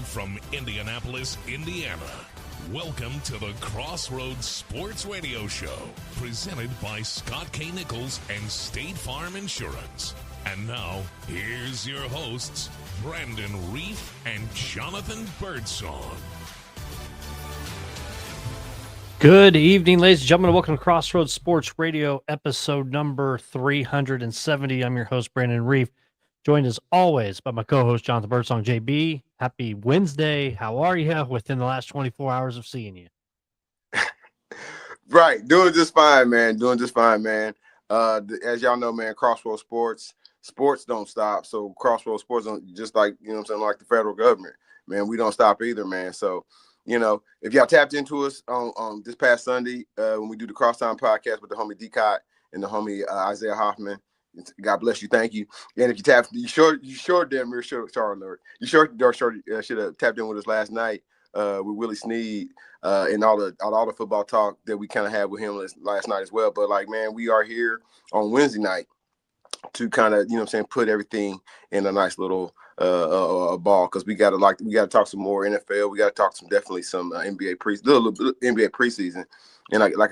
from Indianapolis, Indiana, welcome to the Crossroads Sports Radio Show, presented by Scott K. Nichols and State Farm Insurance. And now, here's your hosts, Brandon Reef and Jonathan Birdsong. Good evening, ladies and gentlemen. Welcome to Crossroads Sports Radio, episode number 370. I'm your host, Brandon Reef, joined as always by my co-host, Jonathan Birdsong. JB, happy Wednesday. How are you within the last 24 hours of seeing you? Right. Doing just fine, man. As y'all know, man, Crossroads Sports don't stop. So Crossroads Sports don't, just like, like the federal government, man, we don't stop either, man. So, if y'all tapped into us on this past Sunday, when we do the Crosstown podcast with the homie D-Cot and the homie Isaiah Hoffman, God bless you. Thank you. And if you tapped, you sure should have tapped in with us last night with Willie Snead and all the football talk that we kind of had with him last night as well. But like, man, we are here on Wednesday night to kind of, put everything in a nice little ball, because we got to talk some more NFL. We got to talk some NBA preseason. And like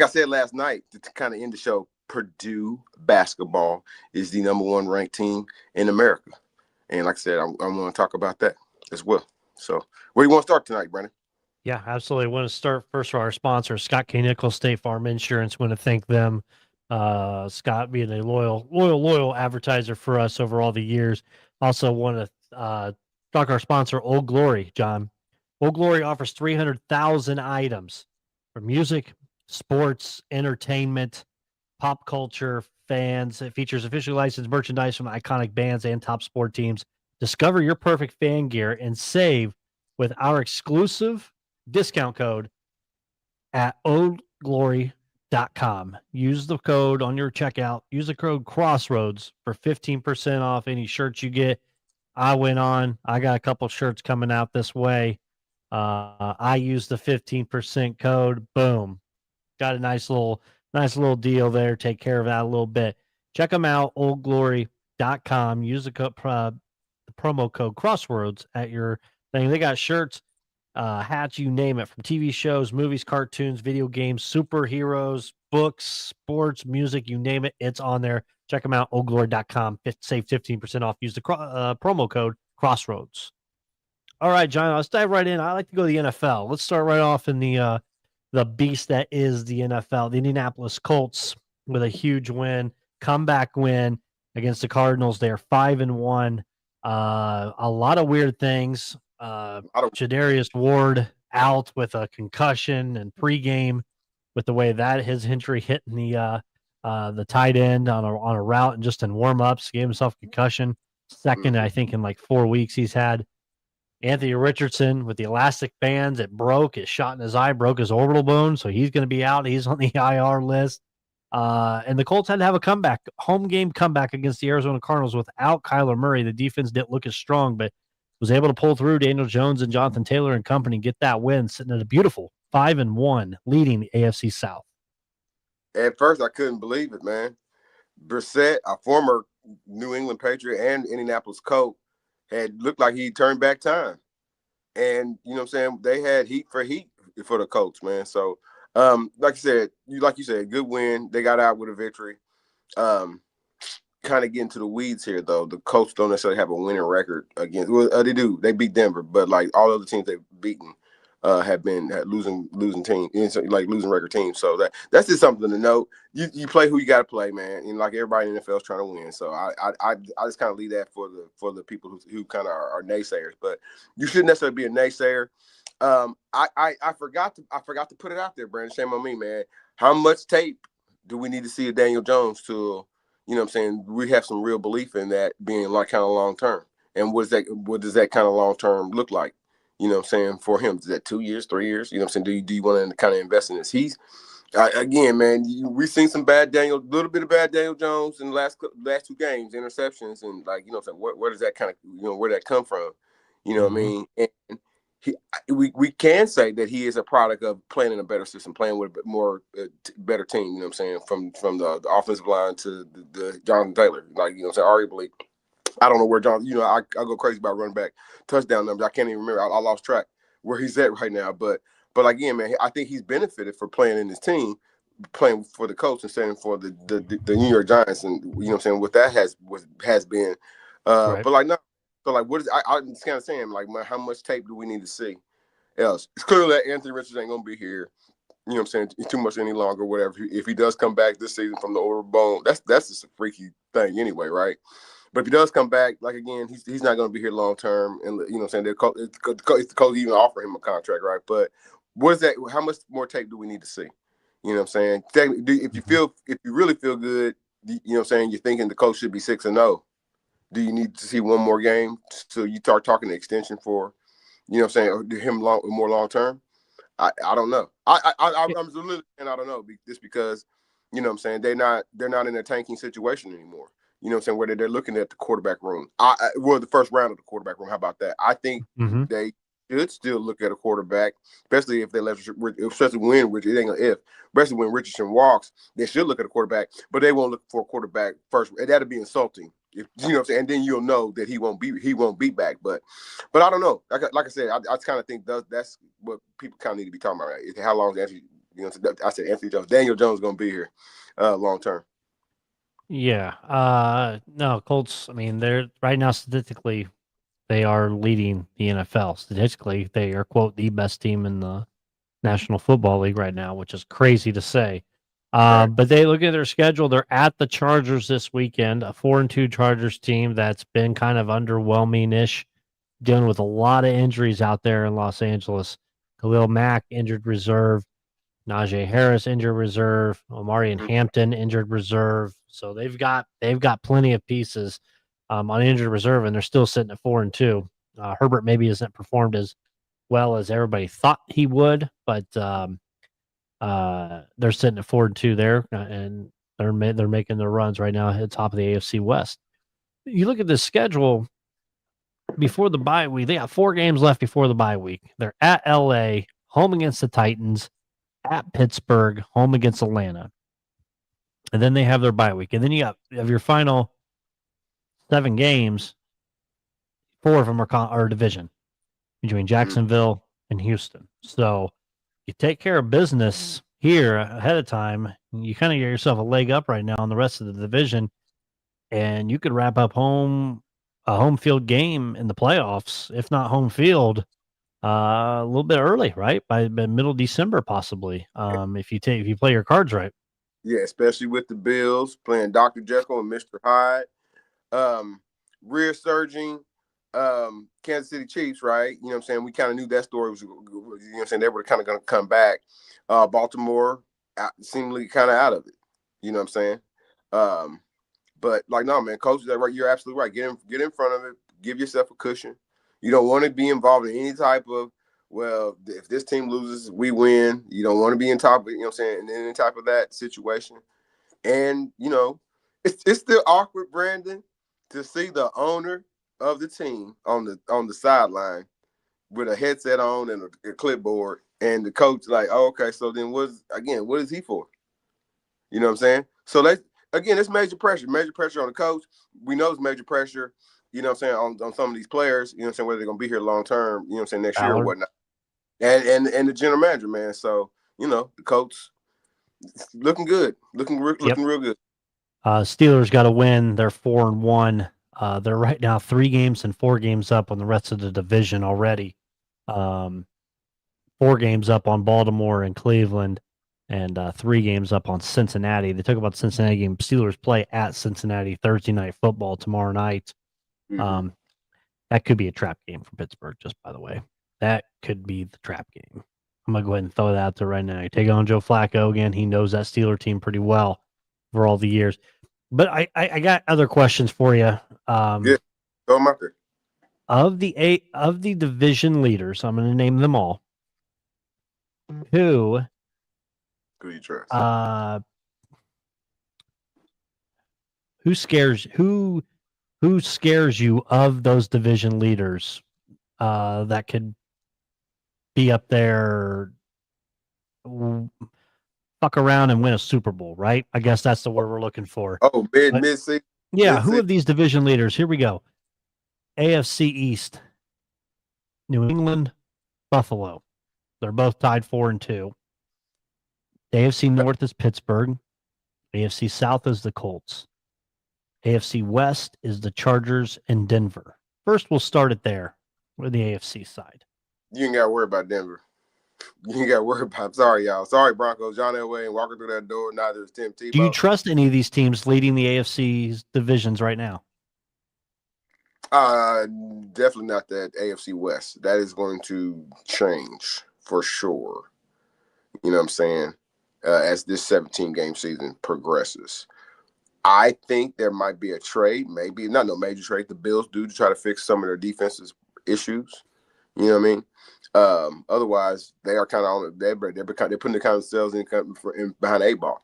I said last night, to kind of end the show, Purdue basketball is the number one ranked team in America. And like I said, I'm going to talk about that as well. So where do you want to start tonight, Brandon? Yeah, absolutely. I want to start first with our sponsor, Scott K. Nichols, State Farm Insurance. Want to thank them. Scott being a loyal advertiser for us over all the years. Also want to talk our sponsor, Old Glory, John. Old Glory offers 300,000 items for music, sports, entertainment, pop culture, fans. It features officially licensed merchandise from iconic bands and top sport teams. Discover your perfect fan gear and save with our exclusive discount code at oldglory.com. Use the code on your checkout. Use the code Crossroads for 15% off any shirts you get. I got a couple shirts coming out this way. I used the 15% code. Boom. Got a nice little deal there. Take care of that a little bit. Check them out, oldglory.com. Use the promo code Crossroads at your thing. They got shirts, hats, you name it, from TV shows, movies, cartoons, video games, superheroes, books, sports, music, you name it, it's on there. Check them out, oldglory.com. Save 15% off. Use the promo code Crossroads. All right, John, let's dive right in. I like to go to the NFL. Let's start right off in the beast that is the NFL. The Indianapolis Colts with a huge comeback win against the Cardinals. They're 5-1. A lot of weird things. Jadarius Ward out with a concussion, and pregame with the way that his injury hit in the tight end on a route and just in warm-ups, gave himself a concussion. Second, I think, in like 4 weeks he's had. Anthony Richardson with the elastic bands, it shot in his eye, broke his orbital bone, so he's going to be out. He's on the IR list. And the Colts had to have a home game comeback against the Arizona Cardinals without Kyler Murray. The defense didn't look as strong, but was able to pull through. Daniel Jones and Jonathan Taylor and company get that win, sitting at a beautiful 5-1, leading the AFC South. At first, I couldn't believe it, man. Brissett, a former New England Patriot and Indianapolis Colt, had looked like he turned back time. And, they had heat for the Colts, man. So, like you said, good win. They got out with a victory. Kind of getting to the weeds here, though. The Colts don't necessarily have a winning record against. Well, they do. They beat Denver, but like all other teams they've beaten have been losing teams, like losing record teams. So that's just something to note. You play who you got to play, man. And like everybody in the NFL is trying to win. So I just kind of leave that for the people who kind of are naysayers. But you shouldn't necessarily be a naysayer. I forgot to put it out there, Brandon. Shame on me, man. How much tape do we need to see of Daniel Jones to, we have some real belief in that being like kind of long term? And what does that kind of long term look like? For him? Is that 2 years, 3 years? Do you want to kind of invest in this? He's again, man, we've seen some little bit of bad Daniel Jones in the last 2 games, interceptions, and like, where does that kind of, where that come from? What I mean? And we can say that he is a product of playing in a better system, playing with a bit more better team, from the offensive line to the Jonathan Taylor, arguably I don't know where John. I go crazy about running back touchdown numbers. I can't even remember. I lost track where he's at right now. But again, man, I think he's benefited for playing in his team, playing for the Colts instead of for the New York Giants, and what I'm saying, what that has been. Right. But like no, so like what is I'm just kind of saying like how much tape do we need to see? Else, it's clear that Anthony Richardson ain't gonna be here. You know what I'm saying? Too much any longer, whatever. If he does come back this season from the over bone, that's just a freaky thing anyway, right? But if he does come back, like again, he's not going to be here long term, and you know what I'm saying. It's the coach even offer him a contract, right? But what is that? How much more tape do we need to see? You know what I'm saying? If you really feel good, you know what I'm saying, you're thinking the coach should be 6-0. Do you need to see one more game so you start talking the extension for, you know what I'm saying, him more long term? I don't know. I'm literally and I don't know just because, you know what I'm saying, they're not in a tanking situation anymore. You know what I'm saying, where they're looking at the quarterback room. The first round of the quarterback room. How about that? I think they should still look at a quarterback, especially if especially when Richardson walks, they should look at a quarterback, but they won't look for a quarterback first. And that'd be insulting. You know what I'm saying? And then you'll know that he won't be back. But I don't know. Like I said, I kind of think that's what people kind of need to be talking about. Right? How long is Anthony? You know, I said Anthony Jones. Daniel Jones is going to be here long term. Yeah. No, Colts. I mean, they're right now statistically, they are leading the NFL. Statistically, they are quote the best team in the National Football League right now, which is crazy to say. Right. But they look at their schedule. They're at the Chargers this weekend, a 4-2 Chargers team that's been kind of underwhelming-ish, dealing with a lot of injuries out there in Los Angeles. Khalil Mack, injured reserve. Najee Harris, injured reserve. Omarion Hampton, injured reserve. So they've got plenty of pieces on injured reserve, and they're still sitting at 4-2. Herbert maybe hasn't performed as well as everybody thought he would, but they're sitting at 4-2 there, and they're making their runs right now at the top of the AFC West. You look at the schedule before the bye week; they got 4 games left before the bye week. They're at LA, home against the Titans, at Pittsburgh, home against Atlanta, and then they have their bye week, and then you have your final 7 games. 4 of them are division between Jacksonville and Houston. So you take care of business here ahead of time, you kind of get yourself a leg up right now on the rest of the division, and you could wrap up a home field game in the playoffs, if not home field, a little bit early, right? By middle December, possibly, if you play your cards right. Yeah, especially with the Bills playing Dr. Jekyll and Mr. Hyde, rear surging Kansas City Chiefs, right? You know what I'm saying? We kind of knew that story was, you know what I'm saying, they were kind of going to come back. Baltimore seemingly kind of out of it. You know what I'm saying? But like, no, man, coach, right? You're absolutely right. Get in front of it. Give yourself a cushion. You don't want to be involved in any type of, well, if this team loses, we win. You don't want to be in top of, you know what I'm saying, in any type of that situation. And, you know, it's still awkward, Brandon, to see the owner of the team on the sideline with a headset on and a clipboard, and the coach like, oh, okay, so then what is he for? You know what I'm saying? So it's major pressure on the coach. We know it's major pressure, you know what I'm saying, on some of these players, you know what I'm saying, whether they're gonna be here long term, you know what I'm saying, next year or whatnot. And the general manager, man. So, you know, the coach looking good, looking real good. Steelers got to win. They're 4-1. They're right now 3 games and 4 games up on the rest of the division already. 4 games up on Baltimore and Cleveland, and 3 games up on Cincinnati. They talk about the Cincinnati game. Steelers play at Cincinnati Thursday night football tomorrow night. That could be a trap game for Pittsburgh, just by the way. That could be the trap game. I'm going to go ahead and throw that out there right now. You take on Joe Flacco again. He knows that Steeler team pretty well for all the years. But I got other questions for you. Yeah, throw them out there. Of the division leaders, I'm going to name them all. Who you trust? Who scares you of those division leaders that could be up there, fuck around and win a Super Bowl, right? I guess that's the word we're looking for. Oh, mid-season? Yeah, Let's who see. of these division leaders? Here we go. AFC East, New England, Buffalo. They're both tied 4-2. AFC North is Pittsburgh. AFC South is the Colts. AFC West is the Chargers and Denver. First, we'll start it there with the AFC side. You ain't got to worry about Denver. You ain't got to worry about. I'm sorry, y'all. Sorry, Broncos. John Elway ain't walking through that door. Neither is Tim Tebow. Do you trust any of these teams leading the AFC's divisions right now? Definitely not that AFC West. That is going to change for sure. You know what I'm saying? As this 17-game season progresses. I think there might be a trade, maybe not no major trade. The Bills do to try to fix some of their defensive issues. You know what I mean? Otherwise, they are kind of on. They're putting the kind of themselves in behind the 8-ball.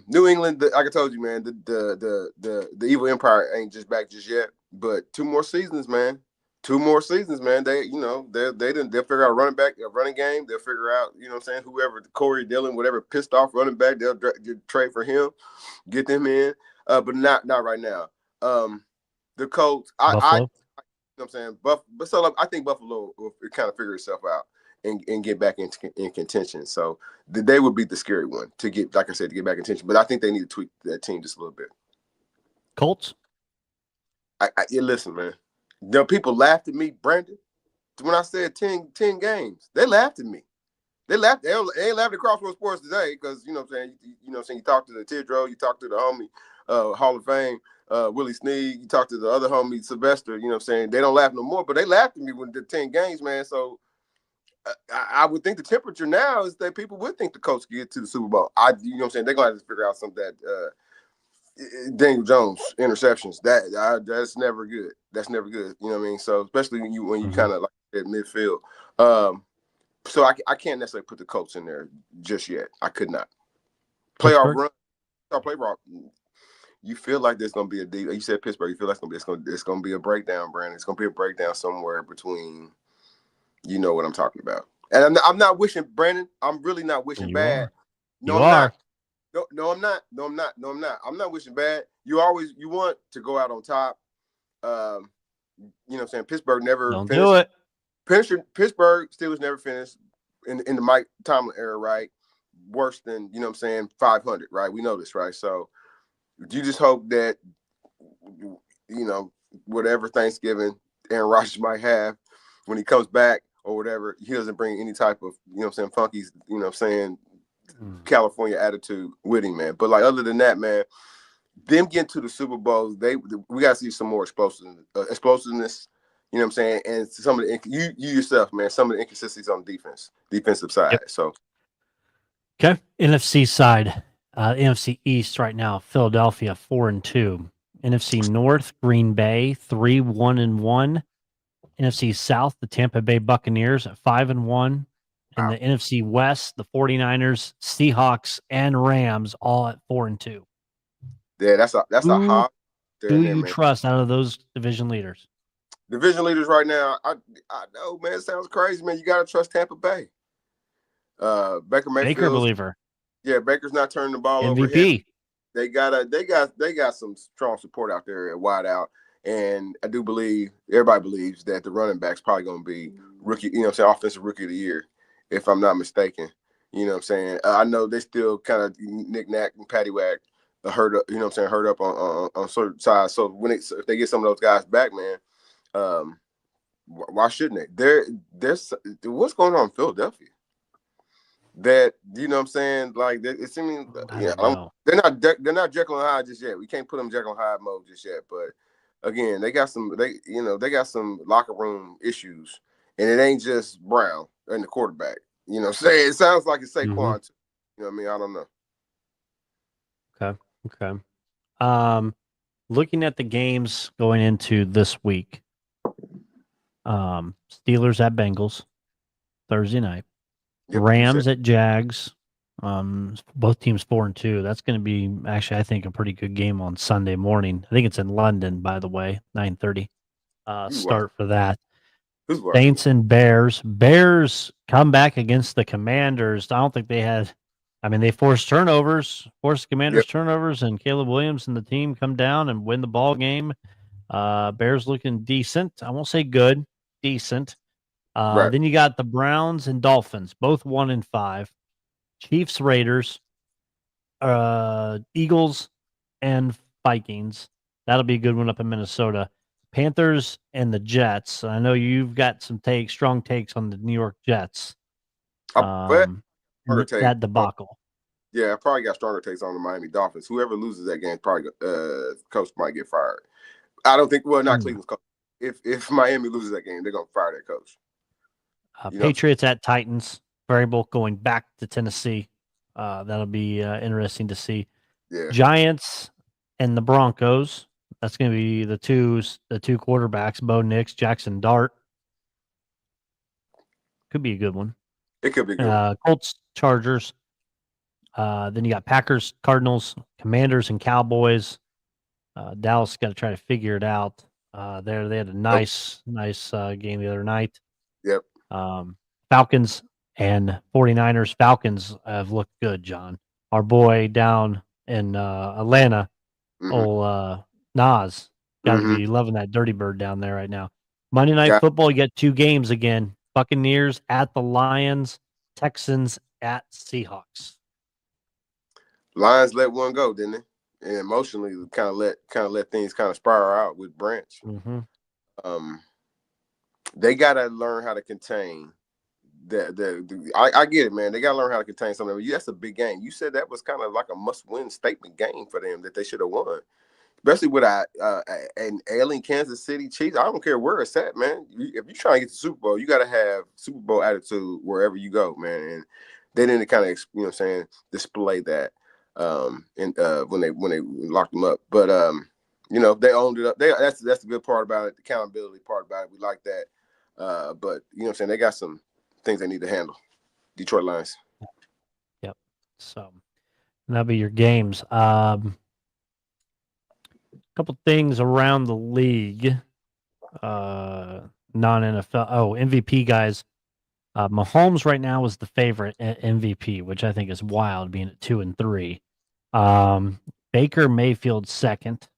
New England, like I told you, man, the evil empire ain't just back just yet. But 2 more seasons, man. 2 more seasons, man. They'll figure out a running game. They'll figure out, you know what I'm saying, whoever Corey Dillon, whatever pissed off running back, they'll trade for him, get them in. But not right now. The Colts, I you know what I'm saying, but so I think Buffalo will kind of figure itself out and get back in contention. So they would be the scary one to get, like I said, to get back in contention. But I think they need to tweak that team just a little bit. Colts? Listen, man. The people laughed at me, Brandon, when I said 10 games. They laughed at me. They laughed. They ain't laughed at Crossroads Sports today because, you know what I'm saying, you talk to the Tidrow, you talk to the homie, Hall of Fame, Willie Snead, you talk to the other homie, Sylvester, you know what I'm saying? They don't laugh no more, but they laughed at me with the 10 games, man. So I would think the temperature now is that people would think the Colts could get to the Super Bowl. You know what I'm saying? They're going to have to figure out some of that Daniel Jones interceptions. That's never good. That's never good. You know what I mean? So especially when you kind of like at midfield. So I can't necessarily put the Colts in there just yet. I could not. Playoff run. Playoff. You feel like there's gonna be a deep. You said Pittsburgh. You feel like it's gonna be a breakdown, Brandon. It's gonna be a breakdown somewhere between. You know what I'm talking about. And I'm not wishing, Brandon. I'm really not wishing bad. No, I'm not. No, I'm not. No, I'm not. No, I'm not. I'm not wishing bad. You want to go out on top. You know what I'm saying? Pittsburgh never Don't finished. do it. Pittsburgh Steelers never finished in the Mike Tomlin era, right? Worse than, you know what I'm saying, 500, right? We know this, right? So you just hope that, you know, whatever Thanksgiving Aaron Rodgers might have when he comes back or whatever, he doesn't bring any type of, you know what I'm saying, funky, you know what I'm saying, California attitude with him, man. But like other than that, man, them getting to the Super Bowl, we got to see some more explosiveness. You know what I'm saying? And some of the you yourself, man, some of the inconsistencies on the defensive side. Yep. So, okay, NFC side, NFC East right now, Philadelphia 4-2. NFC North, Green Bay 3-1-1. NFC South, the Tampa Bay Buccaneers at 5-1. And the NFC West, the 49ers, Seahawks, and Rams all at 4-2. Yeah, that's a hot. Who you trust out of those division leaders? Division leaders right now, I know, man. It sounds crazy, man. You got to trust Tampa Bay. Baker believer. Yeah, Baker's not turning the ball over. MVP. They got some strong support out there at wide out, and I do believe everybody believes that the running back's probably going to be rookie. You know what I'm saying? Offensive rookie of the year, if I'm not mistaken. You know what I'm saying? I know they still kind of knick-knack and paddywhack hurt up. You know what I'm saying? Hurt up on certain sides. So if they get some of those guys back, man. Why shouldn't they? There's what's going on in Philadelphia? That, you know what I'm saying? Like it seems, they're not Jekyll and Hyde just yet. We can't put them Jekyll and Hyde mode just yet. But again, they got some locker room issues, and it ain't just Brown and the quarterback. You know what I'm saying? It sounds like it's Saquon too. You know what I mean? I don't know. Okay. Looking at the games going into this week. Steelers at Bengals Thursday night. Yep, Rams at Jags. Both teams 4-2. That's going to be actually, I think, a pretty good game on Sunday morning. I think it's in London, by the way, 9:30. Start for that. Saints and Bears. Bears come back against the Commanders. I don't think they had I mean, they forced turnovers, forced Commanders Yep. turnovers, and Caleb Williams and the team come down and win the ball game. Bears looking decent. I won't say good, decent. Right. Then you got the Browns and Dolphins, both 1-5. Chiefs, Raiders, Eagles, and Vikings. That'll be a good one up in Minnesota. Panthers and the Jets. I know you've got some strong takes on the New York Jets. Stronger take. That debacle. Yeah, I probably got stronger takes on the Miami Dolphins. Whoever loses that game, probably coach might get fired. I don't think. Well, not Cleveland's coach. If Miami loses that game, they're gonna fire that coach. Patriots at Titans. Variable going back to Tennessee. That'll be interesting to see. Yeah. Giants and the Broncos. That's going to be the two quarterbacks, Bo Nix, Jackson Dart. Could be a good one. It could be good. Colts, Chargers. Then you got Packers, Cardinals, Commanders, and Cowboys. Dallas got to try to figure it out. They had a nice game the other night. Yep. Falcons and 49ers. Falcons have looked good, John. Our boy down in Atlanta, old Nas, got to be loving that Dirty Bird down there right now. Monday Night Football, you get 2 games again. Buccaneers at the Lions, Texans at Seahawks. Lions let one go, didn't they? And emotionally, kind of let things kind of spiral out with Branch. They gotta learn how to contain. I get it, man. They gotta learn how to contain something. That's a big game. You said that was kind of like a must-win statement game for them that they should have won, especially with an ailing Kansas City Chiefs. I don't care where it's at, man. If you're trying to get the Super Bowl, you gotta have Super Bowl attitude wherever you go, man. And they didn't kind of, display that when they locked them up. But they owned it up. That's the good part about it, the accountability part about it. We like that. But they got some things they need to handle. Detroit Lions. Yep. So that'll be your games. Couple things around the league. Non-NFL. Oh, MVP guys. Mahomes right now is the favorite at MVP, which I think is wild, being at 2-3. Baker Mayfield second,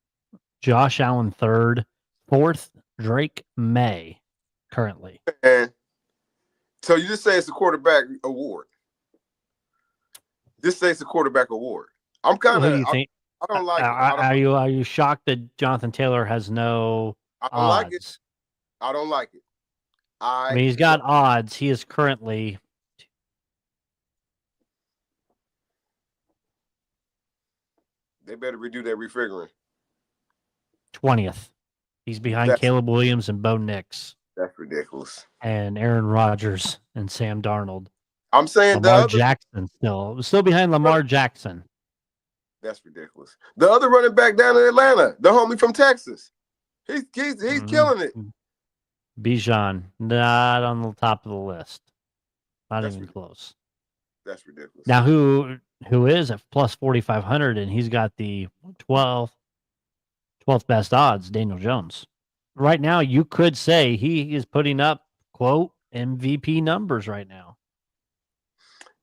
Josh Allen third, fourth Drake May currently. And so you just say it's a quarterback award. This say it's a quarterback award. I'm kind of. Who do you think? I don't like it. Are you shocked that Jonathan Taylor has no I don't odds? like it. I don't like it. I mean, he's got odds. He is currently. They better redo that refiguring. 20th. He's behind Caleb Williams and Bo Nix. That's ridiculous. And Aaron Rodgers and Sam Darnold. I'm saying Lamar Jackson still behind Lamar Jackson. That's ridiculous. The other running back down in Atlanta, the homie from Texas, he's killing it. Bijan, not on the top of the list. Not even close. That's ridiculous. Now, who is at plus 4,500, and he's got the 12th best odds, Daniel Jones. Right now, you could say he is putting up, quote, MVP numbers right now.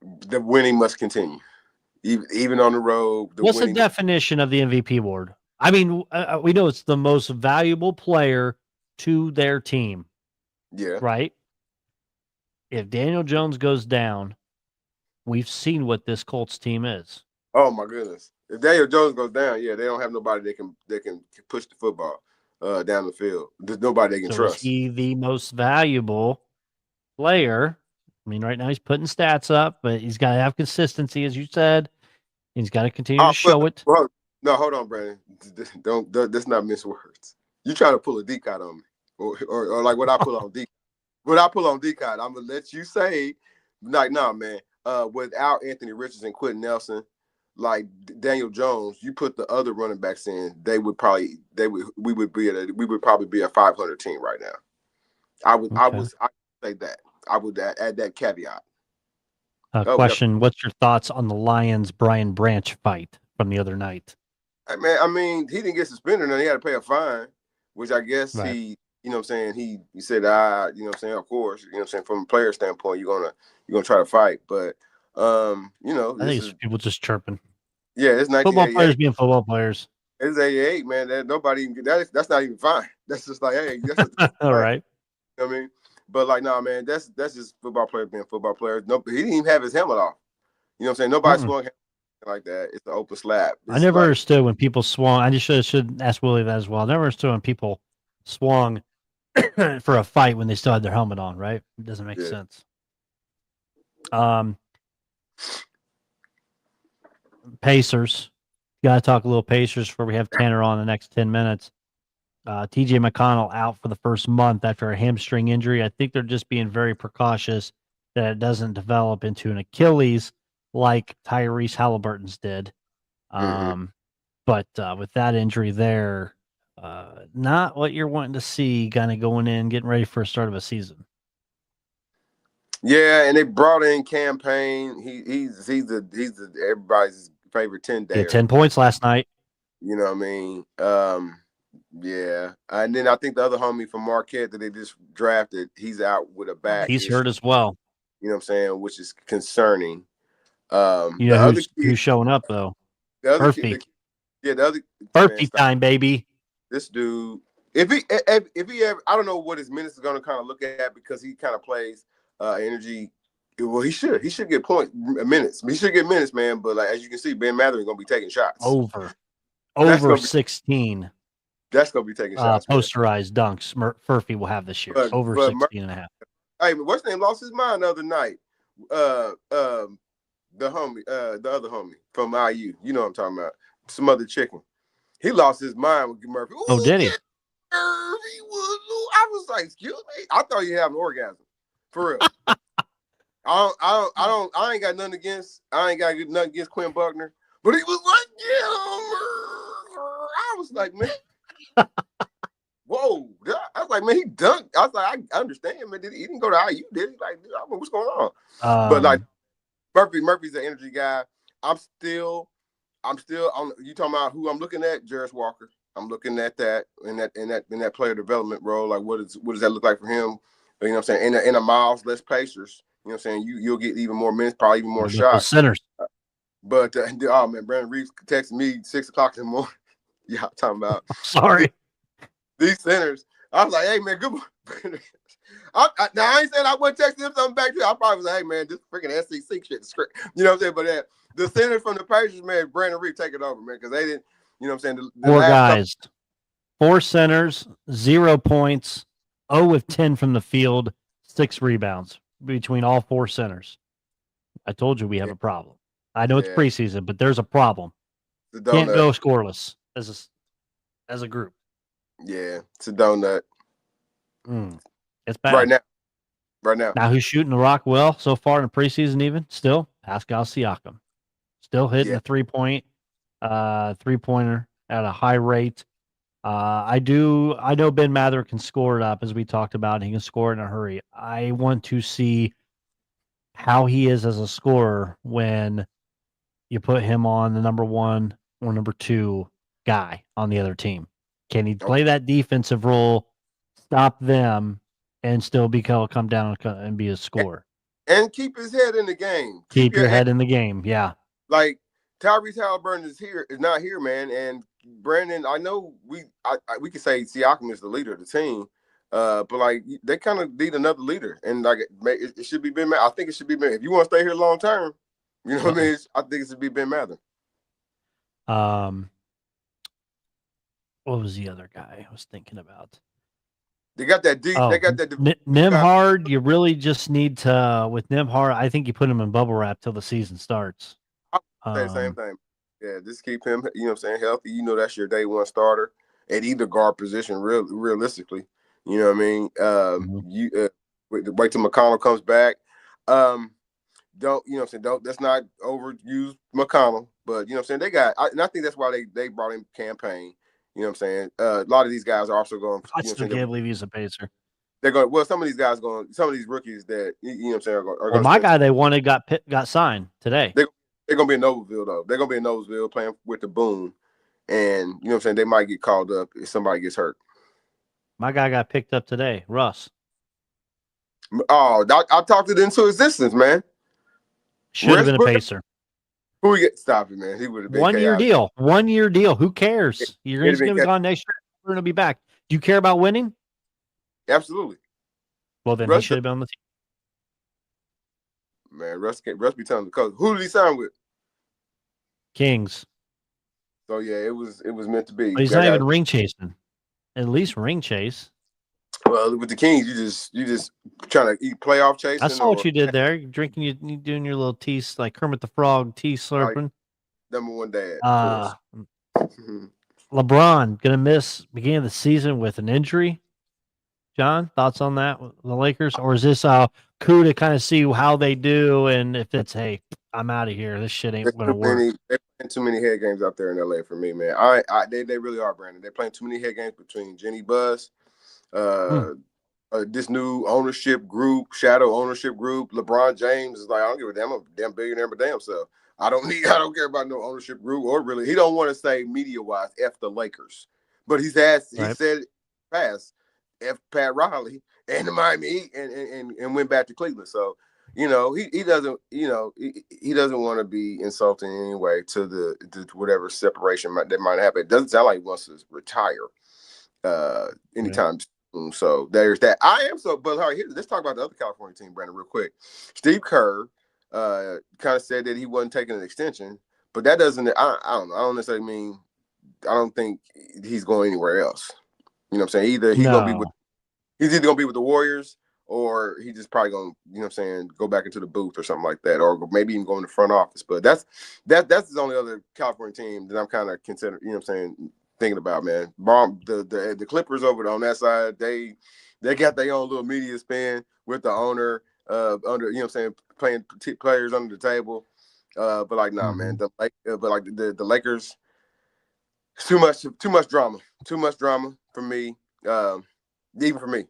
The winning must continue. Even on the road. What's the definition of the MVP award? I mean, we know it's the most valuable player to their team. Yeah. Right? If Daniel Jones goes down, we've seen what this Colts team is. Oh my goodness. If Daniel Jones goes down, they don't have nobody that can push the football down the field. There's nobody they can trust. Is he the most valuable player? I mean, right now he's putting stats up, but he's got to have consistency, as you said. He's got to continue to show it. No, hold on, Brandon. Don't let's not miss words. You try to pull a decot on me, or like what I pull on decot. What I pull on decot, I'm gonna let you say, like, nah, man. Without Anthony Richardson, Quentin Nelson, like Daniel Jones, you put the other running backs in, we would probably be a 500 team right now. I would say that. I would add that caveat. Question: what's your thoughts on the Lions Brian Branch fight from the other night? I mean, he didn't get suspended, and he had to pay a fine, which I guess he said, of course, from a player standpoint, you're gonna try to fight, but I This think is it's people just chirping. it's Football 1988. players being football players. It's 88, man. That nobody even that's not even fine. That's just like, hey, that's All fine. right. You know what I mean? But like, nah, man, that's just football players being football players. No, he didn't even have his helmet off. You know what I'm saying? Nobody swung him like that. It's an open slap. I It's never like, understood when people swung. I just should ask Willie that as well. I never understood when people swung for a fight when they still had their helmet on, right? It doesn't make sense. Pacers. Got to talk a little Pacers before we have Tanner on the next 10 minutes. TJ McConnell out for the first month after a hamstring injury. I think they're just being very precautious that it doesn't develop into an Achilles like Tyrese Halliburton's did. But with that injury there, not what you're wanting to see kind of going in, getting ready for a start of a season. Yeah, and they brought in Campaign. He's everybody's favorite 10-day. He had 10 points last night. You know what I mean? Yeah. And then I think the other homie from Marquette that they just drafted, he's out with a back. He's hurt as well. You know what I'm saying? Which is concerning. You know who's showing up though? The other kid, the other Murphy time, baby. This dude, if he ever, I don't know what his minutes are going to kind of look at because he kind of plays energy. Well, he should get minutes. He should get minutes, man. But like as you can see, Ben Mather is going to be taking shots over 16. That's going to be taking shots. Posterized dunks. Murphy will have this year over 16 and a half. Hey, what's his name? Lost his mind the other night. The other homie from IU. You know what I'm talking about? Some other chicken. He lost his mind with Murphy. Ooh, oh, did he? I was like, excuse me. I thought you had an orgasm. For real. I ain't got nothing against Quinn Buckner. But he was like, yeah. I was like, man. Whoa. I was like, man, he dunked. I was like, I understand, man. He didn't go to IU, did he? Like, what's going on? But like Murphy's an energy guy. I'm still on. You talking about who I'm looking at? Jarris Walker. I'm looking at that in that player development role. Like, what does that look like for him? You know what I'm saying? In a Miles, less Pacers. You know what I'm saying? You'll get even more minutes, probably even more shots. Centers. But oh man, Brandon Reeves texted me 6:00 in the morning. Yeah, I'm talking about. Sorry. These centers. I was like, hey man, good morning. Now I ain't saying I wouldn't text him something back to you. I probably was like, hey man, this freaking SEC shit is great. You know what I'm saying? But the center from the Pacers, man, Brandon Reeves take it over, man, because they didn't. You know what I'm saying? Four guys, 4 centers, 0 points, 0 of 10 from the field, 6 rebounds between all 4 centers. I told you we have a problem. I know it's preseason, but there's a problem. Can't go scoreless as a group. Yeah, it's a donut. It's bad. Right now. Now who's shooting the rock well so far in the preseason even? Still, Pascal Siakam. Still hitting a 3-pointer at a high rate. I know Ben Mather can score it up, as we talked about. He can score it in a hurry. I want to see how he is as a scorer when you put him on the number 1 or number 2 guy on the other team. Can he play that defensive role, stop them, and still come down and be a scorer? And keep his head in the game. Keep your head in the game, yeah. Like Tyrese Halliburton is not here, man. And Brandon, I know we can say Siakam is the leader of the team, but like they kind of need another leader, and like it should be Ben Mather. I think it should be Ben. If you want to stay here long term, you know what I mean. I think it should be Ben Mather. What was the other guy I was thinking about? They got that deep. They got that. Nembhard. You really just need to with Nembhard. I think you put him in bubble wrap till the season starts. I say the same thing. Yeah, just keep him. You know what I'm saying, healthy. You know that's your day 1 starter at either guard position. Realistically, you know what I mean. You wait till McConnell comes back. Don't you know what I'm saying? Let's not overuse McConnell. But you know what I'm saying. And I think that's why they brought in Campaign. You know what I'm saying? A lot of these guys are also going. I still can't believe he's a Pacer. They're going. Well, some of these guys some of these rookies that you know what I'm saying are going. Well, my guy they wanted got signed today. They're going to be in Noblesville, though. They're going to be in Noblesville playing with the Boom. And, you know what I'm saying, they might get called up if somebody gets hurt. My guy got picked up today, Russ. Oh, I talked it into existence, man. Should have been a Westbrook, Pacer. who we get? Stop it, man. He would have been 1 year chaotic. deal. 1 year deal. Who cares? It'd He's have going to been be gone next year. We're going to be back. Do you care about winning? absolutely. Well, then he Russ, should have been on the team. man, Russ be telling the coach. Who did he sign with? Kings. So yeah, it was meant to be. But he's not even ring chasing. At least ring chase. Well, with the Kings, you just trying to eat playoff chasing. I saw what you did there. You're drinking, you doing your little tea, like Kermit the Frog tea slurping. Number one dad, of course. LeBron gonna miss beginning of the season with an injury. John, thoughts on that? The Lakers, or is this coup to kind of see how they do, and if it's hey, I'm out of here. This shit ain't gonna work. They're playing too many head games out there in LA for me, man. They really are, Brandon. They're playing too many head games between Jenny Buzz, this new ownership group, shadow ownership group. LeBron James is like, I don't give a damn, I'm a damn billionaire, but damn self. I don't care about no ownership group, or really, he don't want to say media wise, F the Lakers, but he said past F Pat Riley and the Miami Heat and went back to Cleveland. So, he doesn't want to be insulting in any way to whatever separation that might happen. It doesn't sound like he wants to retire anytime soon. So there's that. But all right, let's talk about the other California team, Brandon, real quick. Steve Kerr kind of said that he wasn't taking an extension, but that doesn't. I don't know. I don't necessarily mean. I don't think he's going anywhere else. You know what I'm saying? He's either gonna be with the Warriors, or he just probably gonna, go back into the booth or something like that, or maybe even go in the front office. But that's the only other California team that I'm kind of considering. Thinking about, man. The Clippers over on that side, they got their own little media spin with the owner playing players under the table. But like, nah, man. The Lakers, too much drama for me. Even for me.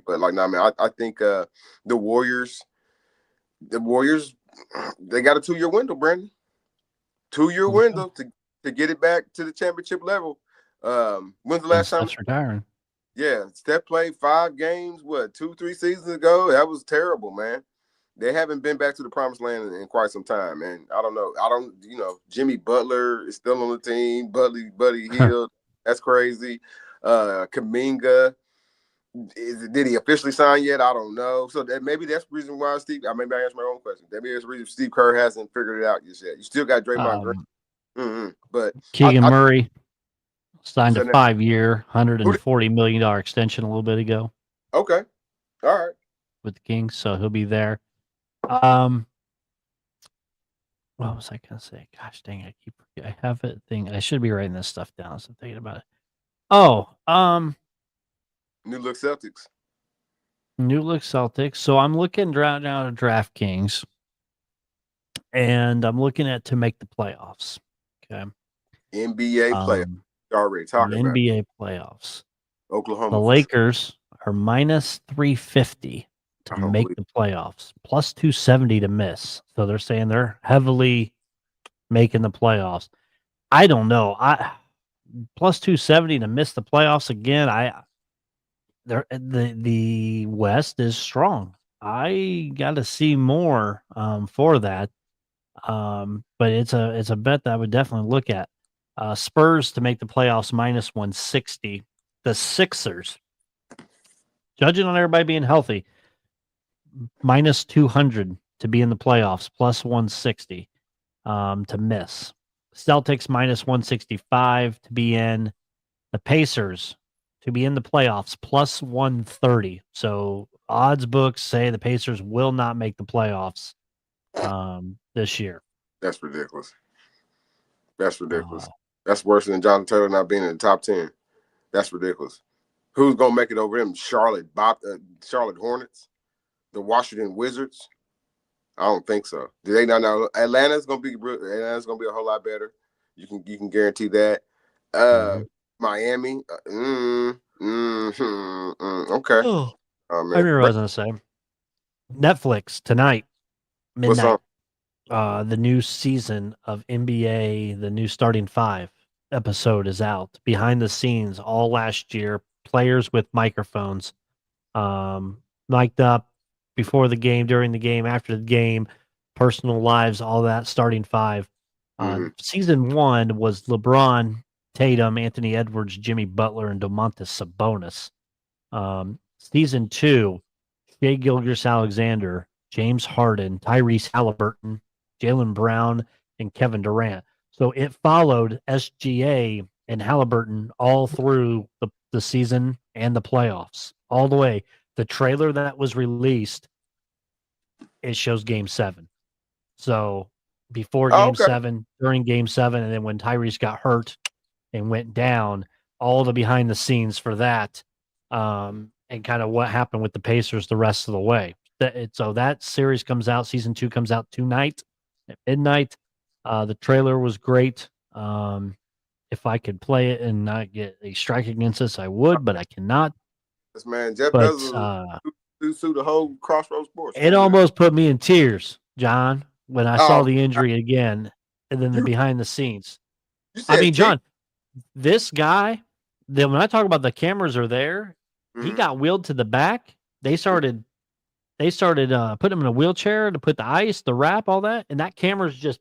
But like, nah, man. I think the Warriors, they got a 2-year window, Brandon. 2-year window to get it back to the championship level. When's the last time? Steph's retiring. Yeah, Steph played 5 games, 2-3 seasons ago. That was terrible, man. They haven't been back to the promised land in quite some time, man. I don't know. Jimmy Butler is still on the team. Buddy Hield, that's crazy. Kuminga, did he officially sign yet? I don't know. So maybe that's the reason why maybe I answered my own question. Maybe that's the reason Steve Kerr hasn't figured it out just yet. You still got Draymond Green. But Keegan Murray signed a 5-year, $140 million extension a little bit ago. Okay. All right. With the Kings, so he'll be there. What was I gonna say? Gosh dang, I have a thing. I should be writing this stuff down, so I'm thinking about it. New look Celtics. So I'm looking now at DraftKings, and I'm looking at to make the playoffs. Okay. NBA playoffs. Already talking about NBA playoffs. Oklahoma. The Lakers are minus 350 to make the playoffs, plus 270 to miss. So they're saying they're heavily making the playoffs. I don't know. Plus 270 to miss the playoffs again. The West is strong. I got to see more for that. But it's a bet that I would definitely look at. Spurs to make the playoffs minus 160. The Sixers, judging on everybody being healthy, minus 200 to be in the playoffs, plus 160 to miss. Celtics minus 165 to be in. The Pacers to be in the playoffs, plus 130. So odds books say the Pacers will not make the playoffs this year. That's ridiculous. That's worse than Jonathan Taylor not being in the top 10. That's ridiculous. Who's gonna make it over them? Charlotte Hornets, the Washington Wizards. I don't think so. Do they not know? Atlanta's gonna be a whole lot better. You can guarantee that. Miami. Okay. Oh, I remember what I was gonna say. Netflix tonight, midnight. The new season of NBA, the new starting 5 episode is out. Behind the scenes, all last year, players with microphones, mic'd up before the game, during the game, after the game, personal lives, all that, starting five. Season 1 was LeBron, Tatum, Anthony Edwards, Jimmy Butler, and Domantas Sabonis. Season 2, Shai Gilgeous-Alexander, James Harden, Tyrese Halliburton, Jaylen Brown, and Kevin Durant. So it followed SGA and Halliburton all through the season and the playoffs, all the way. The trailer that was released, it shows Game 7. So before Game 7, during Game 7, and then when Tyrese got hurt and went down, all the behind the scenes for that, and kind of what happened with the Pacers the rest of the way. So that series comes out. Season 2 comes out tonight at midnight. The trailer was great. If I could play it and not get a strike against us, I would, but I cannot. Yes, man. Jeff Bezos sue the whole Crossroads Sports. It almost put me in tears, John, when I saw the injury again, and then the behind the scenes. I mean, John, this guy, then when I talk about the cameras are there, he got wheeled to the back. They started putting him in a wheelchair to put the ice, the wrap, all that, and that camera's just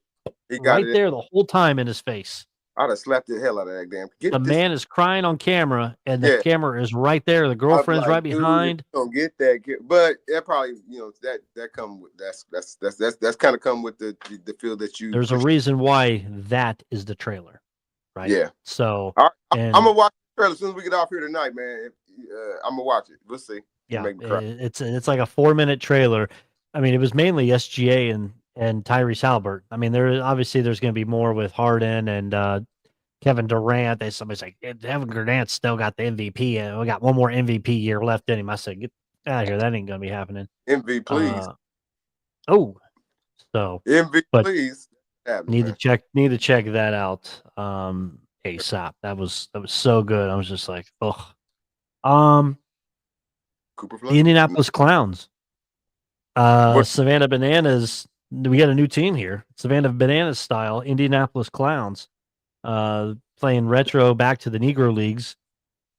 right there the whole time in his face. I'd have slapped the hell out of that damn. The man is crying on camera, and the camera is right there. The girlfriend's right behind. Don't get that, but that probably that come with that's kind of come with the feel that you. There's a reason why that is the trailer, right? Yeah. So I'm gonna watch the trailer as soon as we get off here tonight, man. I'm gonna watch it. We'll see. Yeah, it's like a 4-minute trailer. I mean, it was mainly SGA and Tyrese Halliburton. I mean, there's going to be more with Harden and Kevin Durant. Somebody's like, Kevin Durant still got the MVP, and we got one more MVP year left in him. I said, get out of here. That ain't going to be happening. MVP, please. So MVP, please. Need to check that out. ASAP. That was so good. I was just like, oh. The Indianapolis Clowns. Savannah Bananas. We got a new team here. Savannah Bananas style. Indianapolis Clowns. Playing retro back to the Negro Leagues.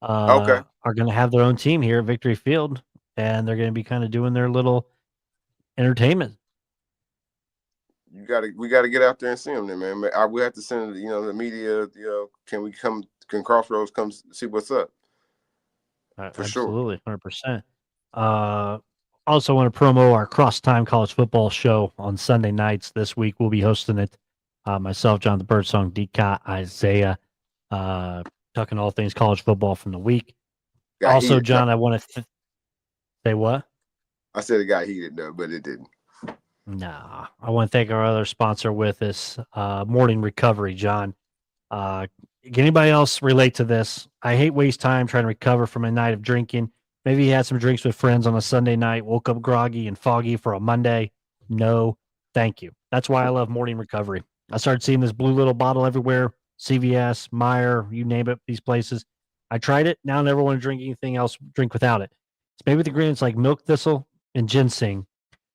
Are going to have their own team here at Victory Field, and they're going to be kind of doing their little entertainment. We got to get out there and see them, then, man. We have to send the media. Can Crossroads come see what's up? For absolutely, 100%. Also want to promo our Cross Time College Football show on Sunday nights this week. We'll be hosting it. Myself, John the Birdsong, Deacon, Isaiah, talking all things college football from the week. Also, John, I want to say what? I said it got heated, though, but it didn't. Nah. I want to thank our other sponsor with us, Morning Recovery, John. Can anybody else relate to this? I hate waste time trying to recover from a night of drinking. Maybe you had some drinks with friends on a Sunday night, woke up groggy and foggy for a Monday. No, thank you. That's why I love Morning Recovery. I started seeing this blue little bottle everywhere, CVS, Meijer, you name it, these places. I tried it. Now I never want to drink anything else, drink without it. It's made with ingredients like milk thistle and ginseng to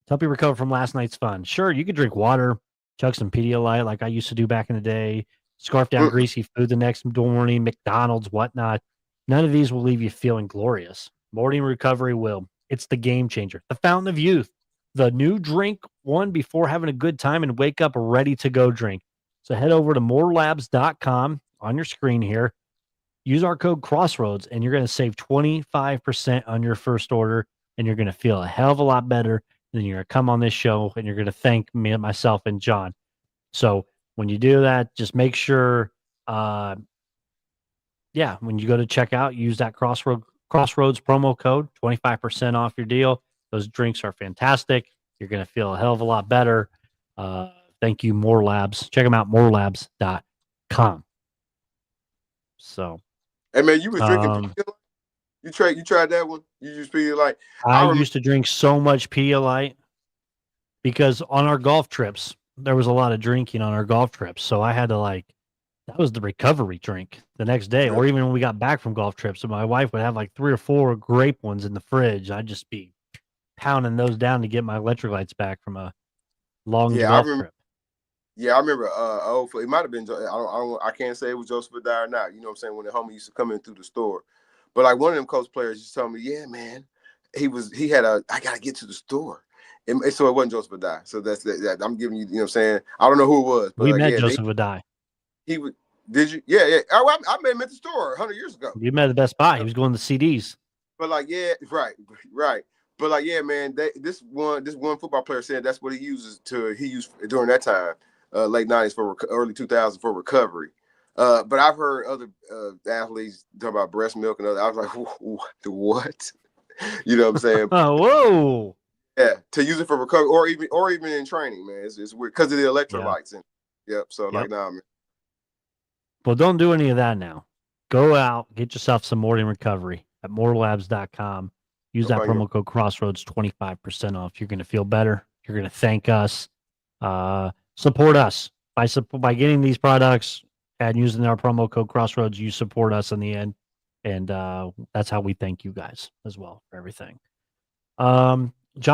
help you recover from last night's fun. Sure, you could drink water, chug some Pedialyte like I used to do back in the day, scarf down greasy food the next morning, McDonald's, whatnot. None of these will leave you feeling glorious. Morning Recovery will. It's the game changer, the fountain of youth, the new drink one before having a good time and wake up ready to go drink. So head over to morelabs.com on your screen here. Use our code Crossroads, and you're going to save 25% on your first order, and you're going to feel a hell of a lot better. And then you're going to come on this show, and you're going to thank me, myself, and John. So when you do that, just make sure, when you go to checkout, use that Crossroads promo code, 25% off your deal. Those drinks are fantastic. You're going to feel a hell of a lot better. Thank you, More Labs. Check them out, morelabs.com. So, hey man, you was drinking. You tried that one. You used Pedialyte. I used to drink so much Pedialyte because on our golf trips there was a lot of drinking on our golf trips. So I had to that was the recovery drink the next day, or even when we got back from golf trips. So my wife would have 3 or 4 grape ones in the fridge. I'd just be pounding those down to get my electrolytes back from a long golf trip. Yeah, I remember. It might have been. I can't say it was Joseph Adair or not. You know what I'm saying? When the homie used to come in through the store, but one of them coach players just told me, yeah, man, I gotta get to the store, So it wasn't Joseph Adai. So that's that. I'm giving you, you know what I'm saying? I don't know who it was, but We met Joseph Adai. He would. Did you? Yeah, yeah. I met him at the store 100 years ago. You met at the Best Buy. He was going to CDs. But like, yeah, right. But like, yeah, man, this one football player said that's what he used during that time, late 90s for early 2000s for recovery. But I've heard other athletes talk about breast milk and other. I was like, what? You know what I'm saying? Oh, whoa. Yeah, to use it for recovery or even in training, man. It's weird because of the electrolytes. Yep. So like, nah, man. Well, don't do any of that now. Go out, get yourself some morning recovery at mortalabs.com. Use that promo code Crossroads, 25% off. You're going to feel better. You're going to thank us. Support us by getting these products and using our promo code Crossroads. You support us in the end, and that's how we thank you guys as well for everything. John,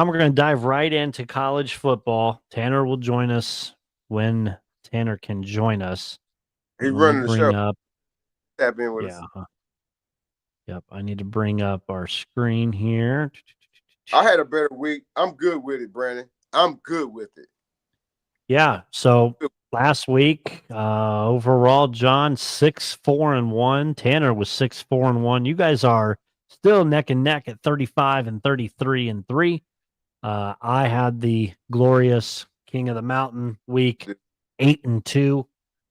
we're going to dive right into college football. Tanner will join us when Tanner can join us. He's running the show. Tap in with us. Yep. I need to bring up our screen here. I had a better week. I'm good with it, Brandon. I'm good with it. Yeah. So last week, overall, John 6-4-1. Tanner was 6-4-1. You guys are still neck and neck at 35 and 33-3. I had the glorious King of the Mountain week, 8-2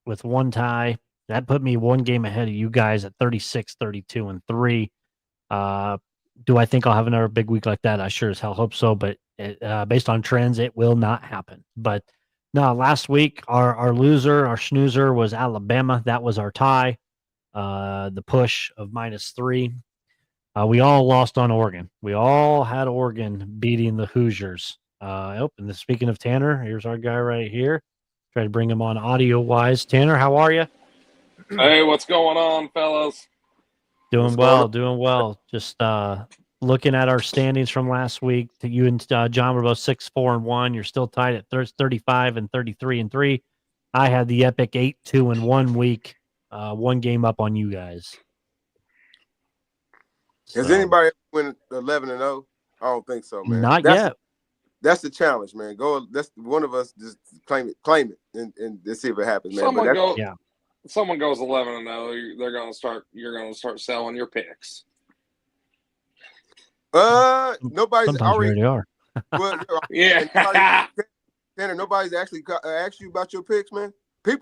with one tie. That put me one game ahead of you guys at 36, 32-3. Do I think I'll have another big week like that? I sure as hell hope so, but based on trends, it will not happen. But no, last week, our snoozer was Alabama. That was our tie, the push of -3. We all lost on Oregon. We all had Oregon beating the Hoosiers. And speaking of Tanner, here's our guy right here. Try to bring him on audio-wise. Tanner, how are you? Hey, what's going on, fellas? Doing well. Just looking at our standings from last week. You and John were both 6-4-1. You're still tied at 35 and 33-3. I had the epic 8-2-1 week. One game up on you guys. Has anybody win 11-0? I don't think so, man. Not yet. That's the challenge, man. That's one of us. Just claim it, and let's see if it happens, man. Someone goes 11-0. You're gonna start selling your picks. Nobody's Sometimes already are. Well, yeah. Tanner, nobody's actually asked you about your picks, man.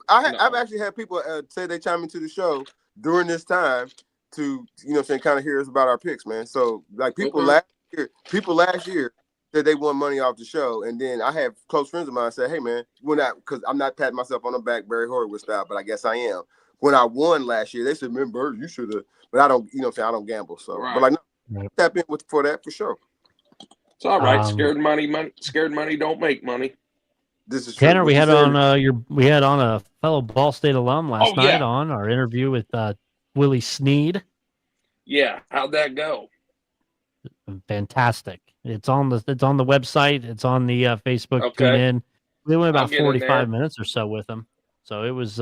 I've actually had people say they chime into the show during this time to, kind of hear us about our picks, man. So like people last year said they won money off the show, and then I have close friends of mine say, "Hey, man, because I'm not patting myself on the back, Barry Horowitz style, but I guess I am. When I won last year, they said, "Man, Bird, you should have," but I don't, I don't gamble, so right. But like, no, tap in for that for sure. It's all right. Scared money don't make money. This is Tanner. We had on a fellow Ball State alum last night on our interview with Willie Sneed. Yeah, how'd that go? Fantastic. It's on the website. It's on the Facebook. Tune in. We went about 45 minutes or so with him, so it was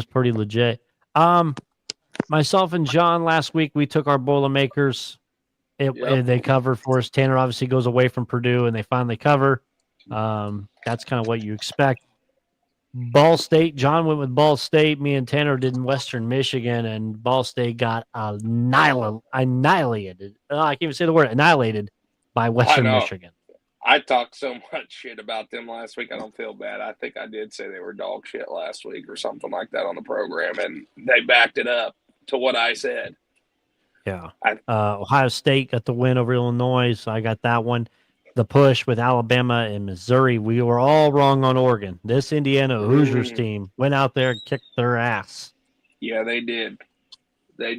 pretty legit. Myself and John last week we took our Boilermakers. They covered for us. Tanner obviously goes away from Purdue, and they finally cover. That's kind of what you expect. Ball State. John went with Ball State. Me and Tanner did in Western Michigan, and Ball State got annihilated. I can't even say the word annihilated by Western Michigan. I talked so much shit about them last week. I don't feel bad. I think I did say they were dog shit last week or something like that on the program, and they backed it up to what I said. Yeah. Ohio State got the win over Illinois, so I got that one. The push with Alabama and Missouri. We were all wrong on Oregon. This Indiana Hoosiers team went out there and kicked their ass. Yeah, they did. But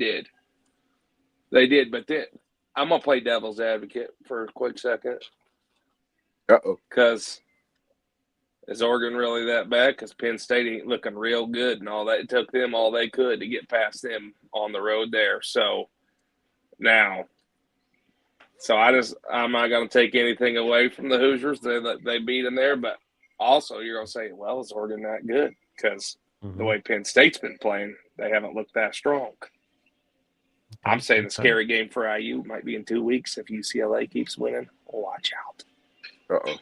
then I'm going to play devil's advocate for a quick second. Uh-oh. Because is Oregon really that bad? Because Penn State ain't looking real good and all that. It took them all they could to get past them on the road there. So now – I'm not going to take anything away from the Hoosiers. They beat them there, but also you're going to say, well, is Oregon that good? Because the way Penn State's been playing, they haven't looked that strong. I'm saying the scary game for IU might be in 2 weeks if UCLA keeps winning. Watch out. Uh-oh.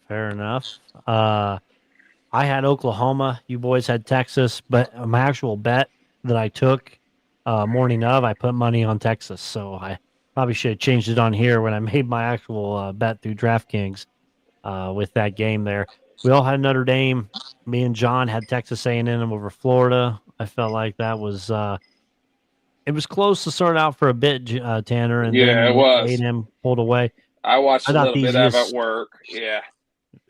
Fair enough. I had Oklahoma. You boys had Texas, but my actual bet that I took morning of, I put money on Texas. So I probably should have changed it on here when I made my actual bet through DraftKings with that game there. We all had Notre Dame. Me and John had Texas A&M over Florida. I felt like that was it was close to start out for a bit, Tanner, and Yeah, it then was. A&M pulled away. I watched I a thought little the bit of it at easiest. work. Yeah,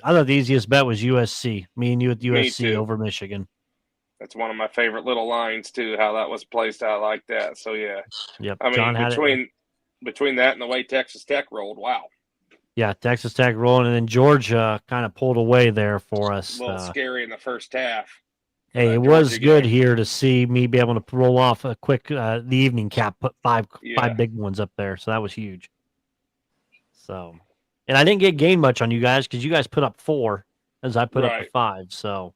I thought the easiest bet was USC. Me and you with me USC too. over Michigan. That's one of my favorite little lines too. How that was placed out like that. So yeah, Yep, I John mean had it. between that and the way Texas Tech rolled, wow, Yeah, Texas Tech rolling, and then Georgia kind of pulled away there for a us. little scary in the first half. Hey, it was good here to see me be able to roll off a quick the evening cap, put five big ones up there, so that was huge. So, and I didn't get gain much on you guys because you guys put up 4 as I put up the 5, so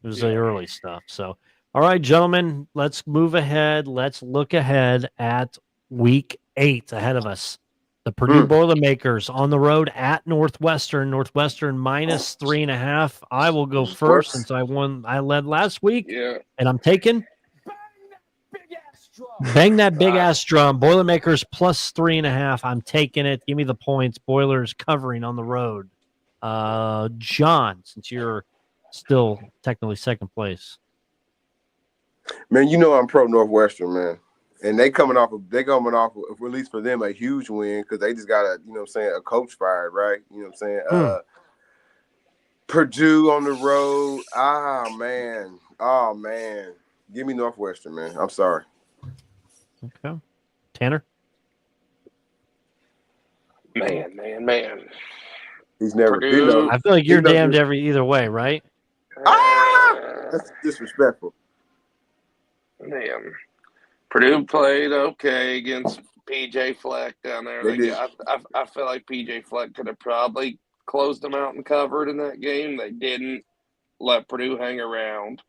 it was the early stuff. So, all right, gentlemen, let's move ahead. Let's look ahead at week 8 ahead of us. The Purdue Boilermakers on the road at Northwestern. Northwestern minus 3.5. I will go first since I led last week. Yeah. And I'm taking bang that big ass drum. Boilermakers plus 3.5. I'm taking it. Give me the points. Boilers covering on the road. John, since you're still technically second place. Man, you know I'm pro Northwestern, man. And they coming off, at least for them, a huge win because they just got a coach fired, right? You know what I'm saying? Purdue on the road. Oh, man. Give me Northwestern, man. I'm sorry. Okay. Tanner? Man. He's never. Purdue, I feel like you're damned either way, right? That's disrespectful. Man. Purdue played okay against PJ Fleck down there. They did. I feel like PJ Fleck could have probably closed them out and covered in that game. They didn't let Purdue hang around.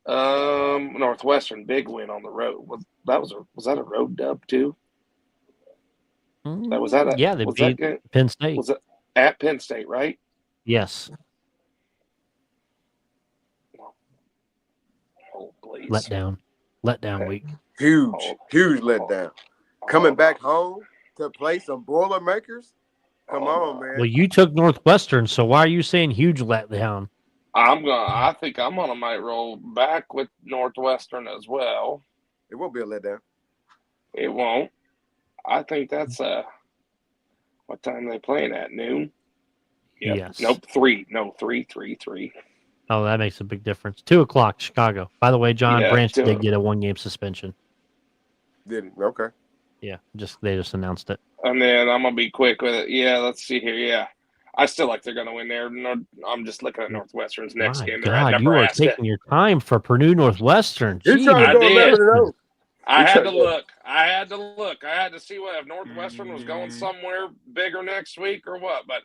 Northwestern big win on the road. Was that a road dub too? They beat Penn State. Was it at Penn State, right? Yes. Oh, please. Letdown week. Huge letdown. Coming back home to play some Boilermakers? Come on, man. Well, you took Northwestern, so why are you saying huge letdown? I think I'm gonna might roll back with Northwestern as well. It won't be a letdown. It won't. I think that's what time they playing at? Noon? Yep. Yes. Nope, 3. No, 3. Oh, that makes a big difference. 2:00, Chicago. By the way, John Branch did get a 1-game suspension. Did he? Okay. Yeah, they just announced it. And then I'm gonna be quick with it. Yeah, let's see here. Yeah, I still like they're gonna win there. I'm just looking at Northwestern's next game. They're at Nebraska. You are taking your time for Purdue Northwestern. You're trying to go 11-0. I had to look. I had to see if Northwestern was going somewhere bigger next week or what. But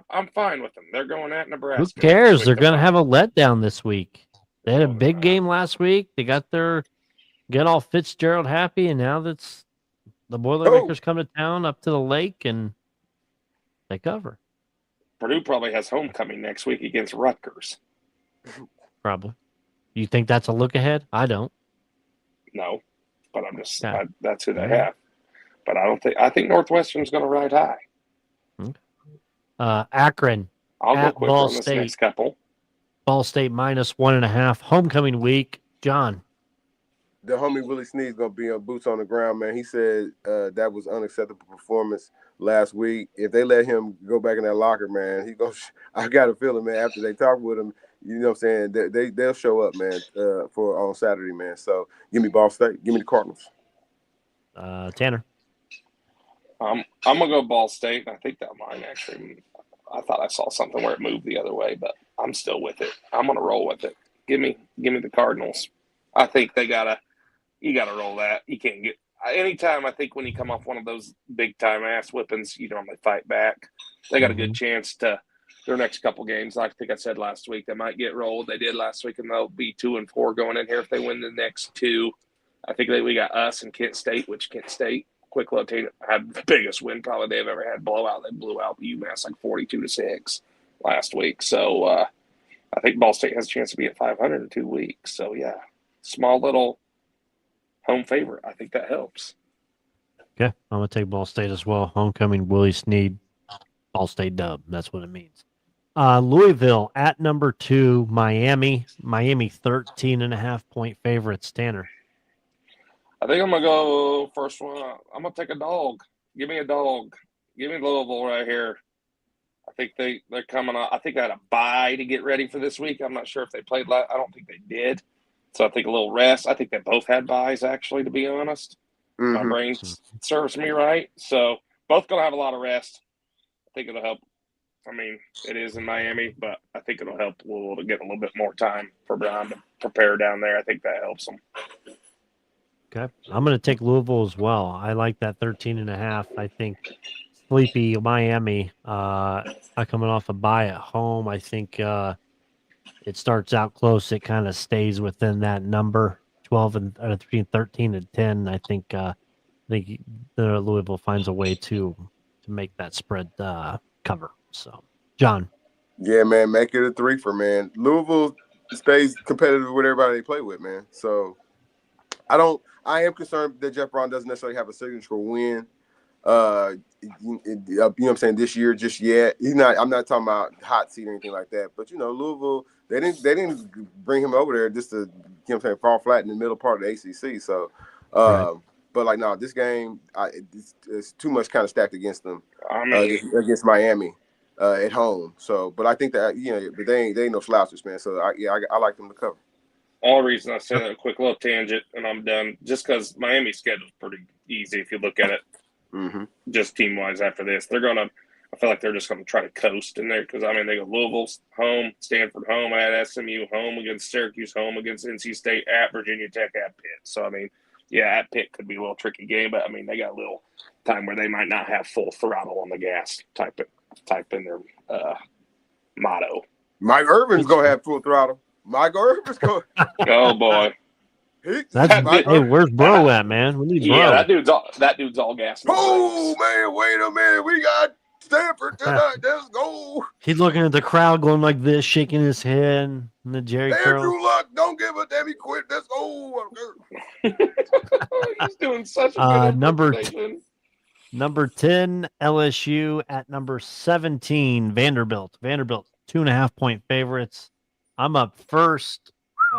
I'm fine with them. They're going at Nebraska. Who cares? They're going to have a letdown this week. They had a big game last week. They got all Fitzgerald happy, and now that's the Boilermakers come to town up to the lake, and they cover. Purdue probably has homecoming next week against Rutgers. Probably. You think that's a look ahead? I don't. No, but I'm just that's who they have. But I think Northwestern's going to ride high. Okay. Akron. I'll go quick on this next couple. Ball State minus 1.5. Homecoming week. John. The homie Willie Sneed's going to be on boots on the ground, man. He said that was unacceptable performance last week. If they let him go back in that locker, man, I got a feeling, man, after they talk with him, you know what I'm saying, they'll show up, man, for on Saturday, man. So give me Ball State. Give me the Cardinals. Tanner. I'm going to go Ball State. I think that might actually – I thought I saw something where it moved the other way, but I'm still with it. I'm going to roll with it. Give me the Cardinals. I think you got to roll that. You can't get – anytime I think when you come off one of those big-time ass whippings, you normally fight back. They got a good chance to – their next couple games, like I think I said last week, they might get rolled. They did last week, and they'll be 2-4 going in here if they win the next 2. I think we got us and Kent State, which Kent State, Quick Low team had the biggest win probably they've ever had blowout. They blew out UMass like 42-6 last week. So I think Ball State has a chance to be at 500 in 2 weeks. So yeah, small little home favorite. I think that helps. Okay, I'm gonna take Ball State as well. Homecoming, Willie Snead, Ball State dub. That's what it means. Louisville at number 2, Miami. Miami 13.5-point favorites. Tanner. I think I'm going to go first one. I'm going to take a dog. Give me a dog. Give me Louisville right here. I think they're coming on. I think I had a bye to get ready for this week. I'm not sure if they played I don't think they did. So I think a little rest. I think they both had byes, actually, to be honest. My brain serves me right. So both going to have a lot of rest. I think it'll help. I mean, it is in Miami, but I think it'll help Louisville to get a little bit more time for Brown to prepare down there. I think that helps them. Okay, I'm going to take Louisville as well. I like that 13.5. I think sleepy Miami coming off a bye at home. I think it starts out close. It kind of stays within that number, 12 and between 13 and 10. I think the Louisville finds a way to make that spread cover. So, John. Yeah, man, make it a 3-for, man. Louisville stays competitive with everybody they play with, man. So I am concerned that Jeff Brown doesn't necessarily have a signature win. You know what I'm saying, this year just yet. I'm not talking about hot seat or anything like that. But Louisville, they didn't bring him over there just to, fall flat in the middle part of the ACC. So Right. But this game, it's too much kind of stacked against them. Against Miami. At home, but I think that but they ain't no slouches, man. So I like them to cover. All reason I say that, a quick little tangent, and I'm done. Just because Miami's schedule is pretty easy if you look at it, just team wise. After this, I feel like they're just gonna try to coast in there because they go Louisville home, Stanford home, at SMU home against Syracuse, home against NC State, at Virginia Tech, at Pitt. So at Pitt could be a little tricky game, but they got a little time where they might not have full throttle on the gas type in their motto. Mike Irvin's gonna have full throttle. Mike Irvin's going. Oh boy. Hey, where's Bro at, man? We need Bro. Yeah, that dude's all gas. Oh man, wait a minute. We got Stanford tonight. Let's go. He's looking at the crowd going like this, shaking his head, and the Jerry curl. Andrew Luck, don't give a damn. He quit. Let's go. He's doing such a good Number 10, LSU at number 17, Vanderbilt. Vanderbilt, 2.5-point favorites. I'm up first. It's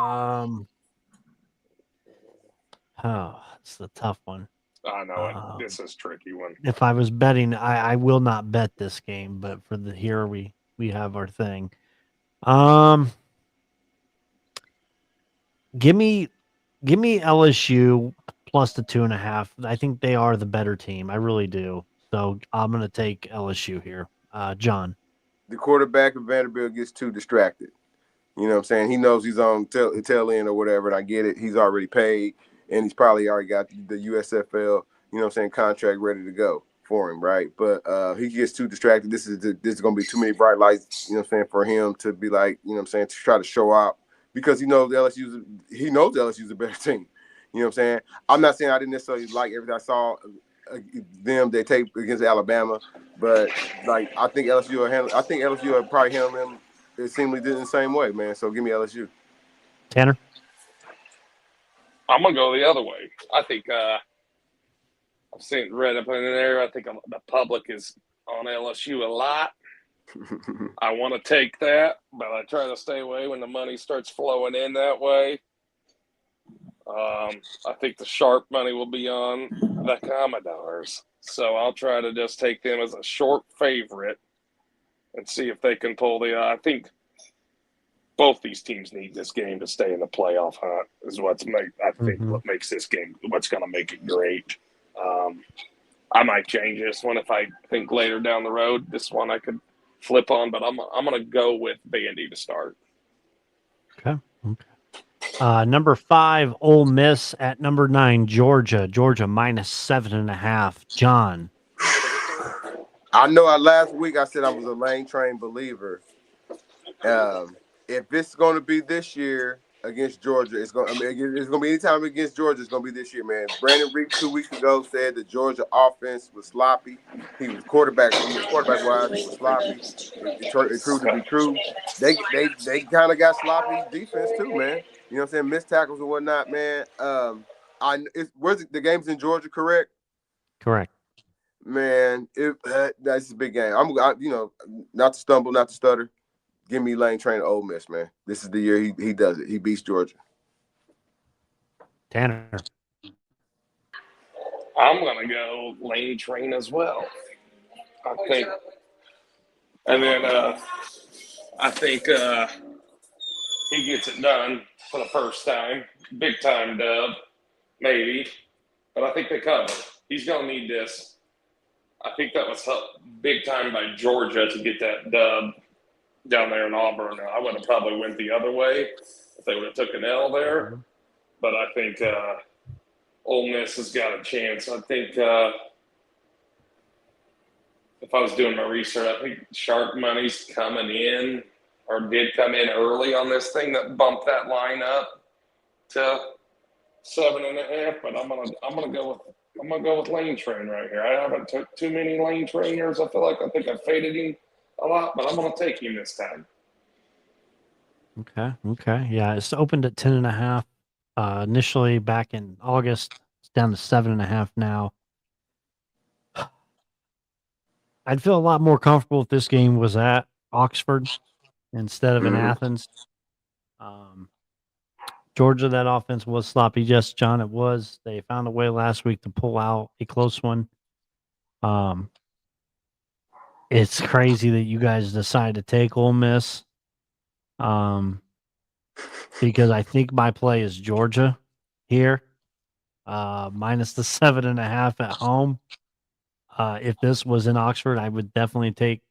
a tough one. I know this is a tricky one. If I was betting, I will not bet this game, but for here we have our thing. Give me LSU plus the 2.5. I think they are the better team. I really do. So I'm going to take LSU here. John. The quarterback of Vanderbilt gets too distracted. You know what I'm saying? He knows he's on tail end or whatever, and I get it. He's already paid, and he's probably already got the USFL, contract ready to go for him, right? But he gets too distracted. This is going to be too many bright lights, for him to be like, to try to show out because he knows LSU's a better team. You know what I'm saying? I'm not saying I didn't necessarily like everything I saw they tape against Alabama, but I think LSU will probably handle them. It seemingly did in the same way, man. So give me LSU. Tanner? I'm going to go the other way. I think I've seen red up in there. I think the public is on LSU a lot. I want to take that, but I try to stay away when the money starts flowing in that way. I think the sharp money will be on the Commodores. So I'll try to just take them as a short favorite and see if they can pull I think both these teams need this game to stay in the playoff hunt is what makes this game, what's going to make it great. I might change this one if I think later down the road, this one I could flip on, but I'm going to go with Vandy to start. Okay. Number 5, Ole Miss at number 9, Georgia. Georgia minus 7.5. John. I know last week I said I was a Lane Train believer. If it's going to be this year, against Georgia. It's going to be anytime against Georgia. It's going to be this year, man. Brandon Reed 2 weeks ago said the Georgia offense was sloppy. He was quarterback wise. It was sloppy. It proved to be true. They kind of got sloppy defense too, man. You know what I'm saying? Missed tackles and whatnot, man. Where's the game's in Georgia? Correct. Correct. Man, that's a big game. Not to stumble, not to stutter. Give me Lane Train Ole Miss, man. This is the year he does it. He beats Georgia. Tanner. I'm gonna go Lane Train as well. I think, and then I think he gets it done for the first time, big time dub, maybe. But I think they cover. He's gonna need this. I think that was big time by Georgia to get that dub down there in Auburn. I would have probably went the other way if they would have took an L there. But I think Ole Miss has got a chance. I think if I was doing my research, I think Shark Money's coming in or did come in early on this thing that bumped that line up to 7.5. But I'm gonna go with Lane Train right here. I haven't took too many Lane Trainers. I think I faded him a lot, but I'm gonna take him this time. Okay. Yeah, it's opened at 10.5. Initially back in August, it's down to 7.5 now. I'd feel a lot more comfortable if this game was at Oxford instead of in Athens. Georgia, that offense was sloppy. Yes, John, it was. They found a way last week to pull out a close one. It's crazy that you guys decided to take Ole Miss. Because I think my play is Georgia here, minus the 7.5 at home. If this was in Oxford, I would definitely take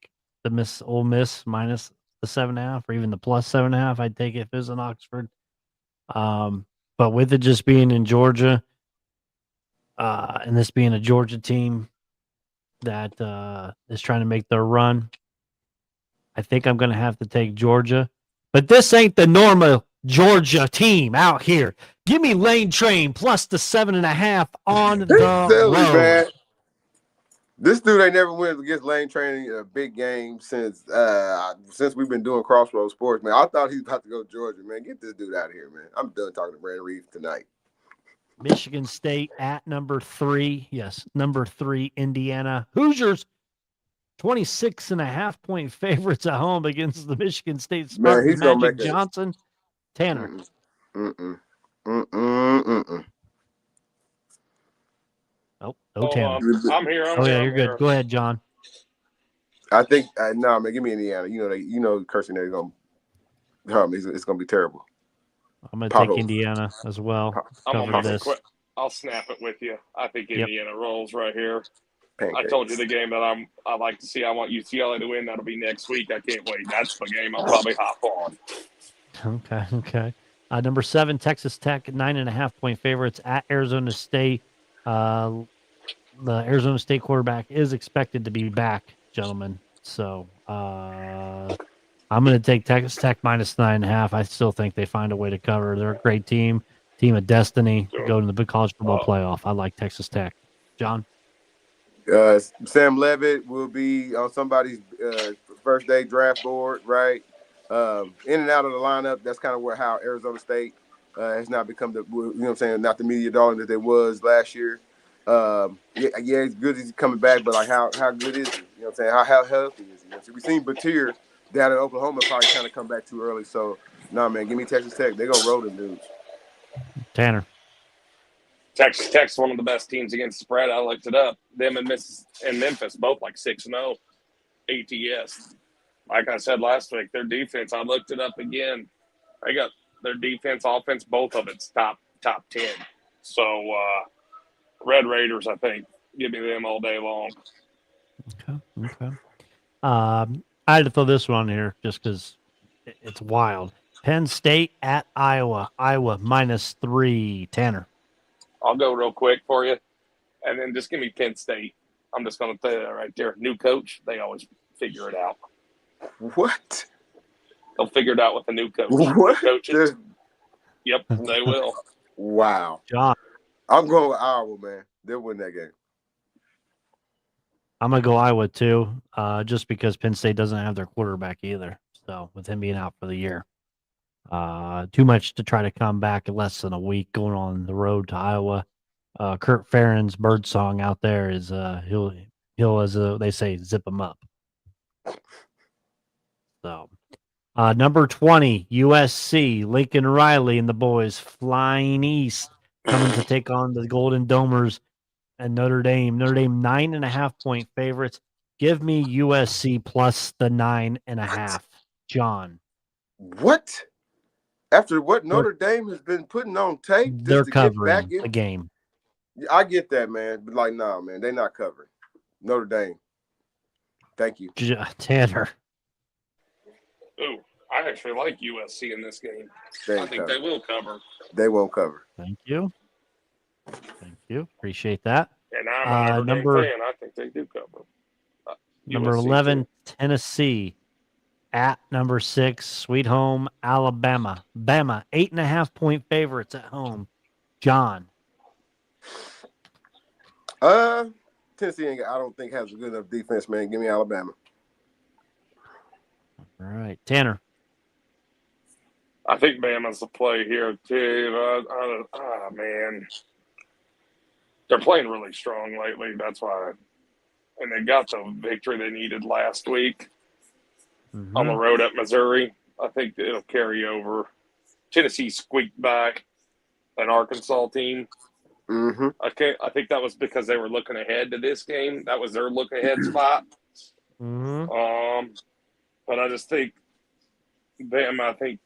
the Ole Miss minus the 7.5, or even the plus 7.5. I'd take it if it was in Oxford. But with it just being in Georgia, and this being a Georgia team that is trying to make their run, I think I'm going to have to take Georgia. But this ain't the normal Georgia team out here. Give me Lane Train plus the 7.5 on the road. Man. This dude ain't never went against Lane Train in a big game since we've been doing Crossroads Sports, man. I thought he was about to go Georgia, man. Get this dude out of here, man. I'm done talking to Brandon Reeves tonight. Michigan State at number 3. Yes, number 3, Indiana. Hoosiers, 26.5-point favorites at home against the Michigan State Spartans. Magic Johnson. Tanner. Oh, Tanner. I'm here. Yeah, you're good. Go ahead, John. I think no, man. Give me Indiana. You know, cursing there gonna. It's gonna be terrible. I'm gonna take Indiana as well. I'll snap it with you. I think Indiana rolls right here. Pancakes. I told you the game that I like to see. I want UCLA to win. That'll be next week. I can't wait. That's the game I'll probably hop on. Okay. Number 7, Texas Tech, 9.5-point favorites at Arizona State. The Arizona State quarterback is expected to be back, gentlemen. So I'm going to take Texas Tech minus 9.5. I still think they find a way to cover. They're a great team of destiny. Go to the big college football playoff. I like Texas Tech. John? Sam Levitt will be on somebody's first day draft board, right? In and out of the lineup. That's kind of how Arizona State has not become not the media darling that they was last year. It's good he's coming back, but like how good is he? You know what I'm saying? How healthy is he? So we've seen Batir down in Oklahoma probably kind of come back too early. So man, give me Texas Tech. They're gonna roll the dudes. Tanner. Texas Tech's one of the best teams against the spread. I looked it up. Them and Memphis both like 6-0 ATS. Like I said last week, their defense, I looked it up again. They got their defense, offense, both of it's top 10. So Red Raiders, I think, give me them all day long. Okay. I had to throw this one on here just because it's wild. Penn State at Iowa. Iowa minus 3. Tanner. I'll go real quick for you, and then just give me Penn State. I'm just going to tell you that right there. New coach, they always figure it out. What? They'll figure it out with a new coach. What? New coaches. Yep, they will. Wow. John, I'm going with Iowa, man. They'll win that game. I'm gonna go Iowa too, just because Penn State doesn't have their quarterback either. So with him being out for the year, too much to try to come back in less than a week going on the road to Iowa. Kurt Farron's bird song out there is he'll as they say zip him up. So number 20 USC Lincoln Riley and the boys flying east coming to take on the Golden Domers and Notre Dame. Notre Dame 9.5-point favorites. Give me USC plus the 9.5. John, What? After what Notre Dame has been putting on tape, they're just to get back covering in the game. I get that, man. But like, nah, man, they're not covering. Notre Dame. Thank you. Tanner. Ooh, I actually like USC in this game. I think they will cover. They won't cover. Thank you. Thank you. Appreciate that. And I'm a Notre Dame fan. I think they do cover. Number USC 11, too. Tennessee. At number 6, Sweet Home, Alabama. Bama, 8.5-point favorites at home. John. Tennessee, I don't think has a good enough defense, man. Give me Alabama. All right, Tanner. I think Bama's the play here too. Man, they're playing really strong lately. That's why, and they got the victory they needed last week on the road at Missouri. I think it'll carry over. Tennessee squeaked back an Arkansas team. Mm-hmm. I think that was because they were looking ahead to this game. That was their look ahead spot. Mm-hmm. But I just think Bama. I think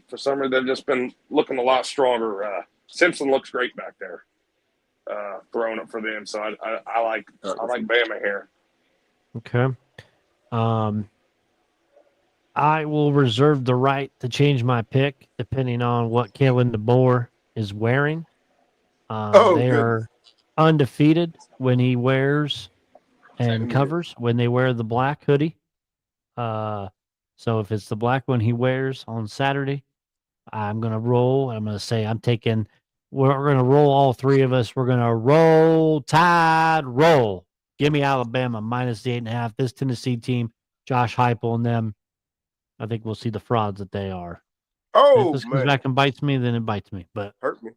for some reason they've just been looking a lot stronger. Simpson looks great back there, throwing it for them. So I like Bama here. Okay. I will reserve the right to change my pick depending on what Kalen DeBoer is wearing. They are undefeated when he wears and covers when they wear the black hoodie. So if it's the black one he wears on Saturday, I'm going to roll. I'm going to say we're going to roll all three of us. We're going to roll, tide, roll. Give me Alabama minus the 8.5. This Tennessee team, Josh Heupel and them, I think we'll see the frauds that they are. If this comes back and bites me, then it bites me. But hurt me.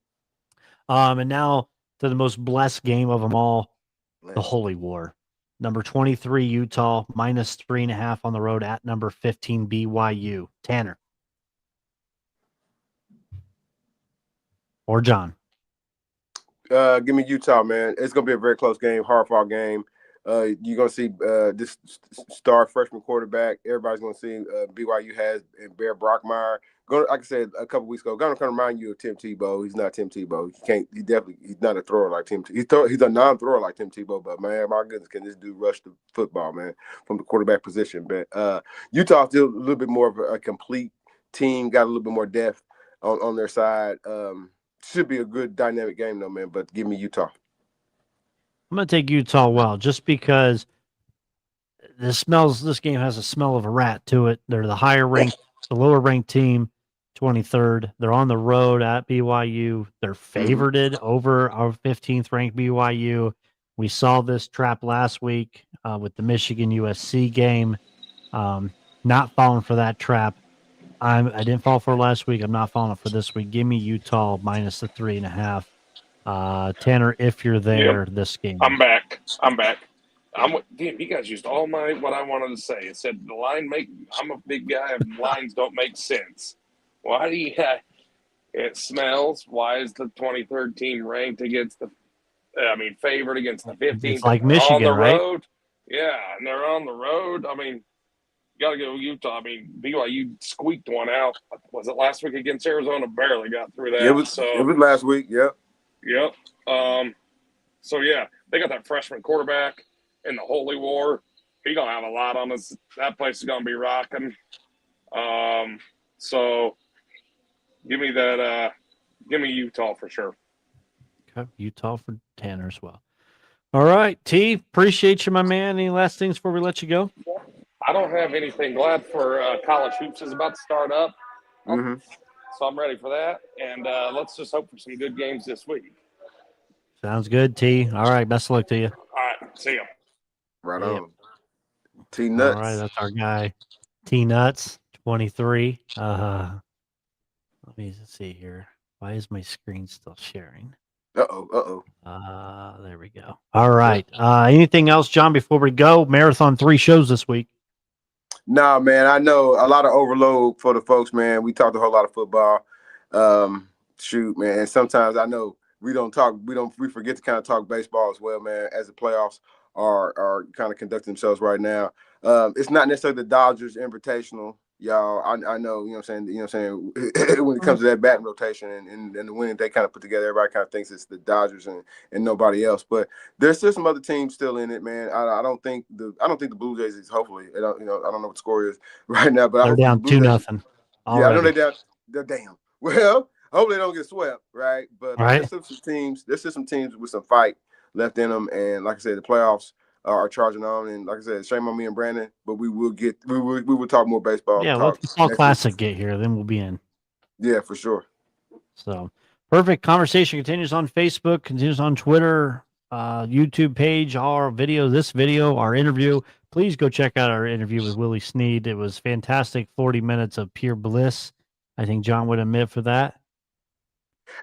And now to the most blessed game of them all, the Holy War. Number 23, Utah, minus 3.5 on the road at number 15, BYU. Tanner. Or John. Give me Utah, man. It's going to be a very close game, hard-fought game. You're going to see this star freshman quarterback. Everybody's going to see BYU has and Bear Brockmeyer. Like I said a couple weeks ago, going to remind you of Tim Tebow. He's not Tim Tebow. He's not a thrower like Tim Tebow. He's a non-thrower like Tim Tebow, but man, my goodness, can this dude rush the football, man, from the quarterback position? But Utah's still a little bit more of a complete team, got a little bit more depth on their side. Should be a good dynamic game though, man, but give me Utah. I'm going to take Utah just because this game has a smell of a rat to it. They're the lower ranked team, 23rd. They're on the road at BYU. They're favorited over our 15th ranked BYU. We saw this trap last week with the Michigan USC game. Not falling for that trap. I didn't fall for it last week. I'm not falling for this week. Give me Utah minus the 3.5. Tanner, if you're there, this game. I'm back. Damn, you guys used all what I wanted to say. It said the line I'm a big guy and lines don't make sense. Why do you it smells? Why is the 23rd team ranked against favored against the 15th? It's like Michigan, on the right? road. Yeah, and they're on the road. I mean, you got to go Utah. I mean, BYU squeaked one out. Was it last week against Arizona? Barely got through that. It was last week. Yep. So yeah, they got that freshman quarterback in the Holy War. He's gonna have a lot on us. That place is gonna be rocking. So give me that. Give me Utah for sure. Okay, Utah for Tanner as well. All right, T. Appreciate you, my man. Any last things before we let you go? I don't have anything. Glad for college hoops is about to start up. So I'm ready for that. And let's just hope for some good games this week. Sounds good, T. All right, best of luck to you. All right, see ya. Right Yep. on. T All Nuts. right, that's our guy, T Nuts 23. Let me see here. Why is my screen still sharing? Uh-oh. There we go. All right. Anything else, John, before we go? Marathon 3 shows this week. Nah, man, I know a lot of overload for the folks, man. We talked a whole lot of football. Shoot, man. And sometimes I know we forget to kind of talk baseball as well, man, as the playoffs are kind of conducting themselves right now. It's not necessarily the Dodgers Invitational, y'all. I know, you know what I'm saying, when it comes to that batting rotation and the winning they kind of put together, everybody kind of thinks it's the Dodgers and nobody else. But there's still some other teams still in it, man. I don't think the Blue Jays is hopefully, I don't know what the score is right now, but They're down 2-0. Yeah, I know they're damn. Well, hopefully they don't get swept, right? But Right. there's still some teams with some fight left in them, and like I said, the playoffs are charging on. And like I said, shame on me and Brandon, but we will talk more baseball. Yeah, let the Fall Classic get here, then we'll be in. Yeah, for sure. So perfect. Conversation continues on Facebook, continues on Twitter, YouTube page, our video, our interview. Please go check out our interview with Willie Snead. It was fantastic. 40 minutes of pure bliss. I think John would admit for that.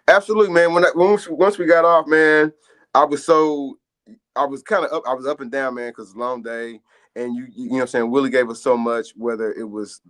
Absolutely, man. Once we got off, man, I was kind of up. I was up and down, man, because it's a long day. And you know what I'm saying? Willie gave us so much, whether it was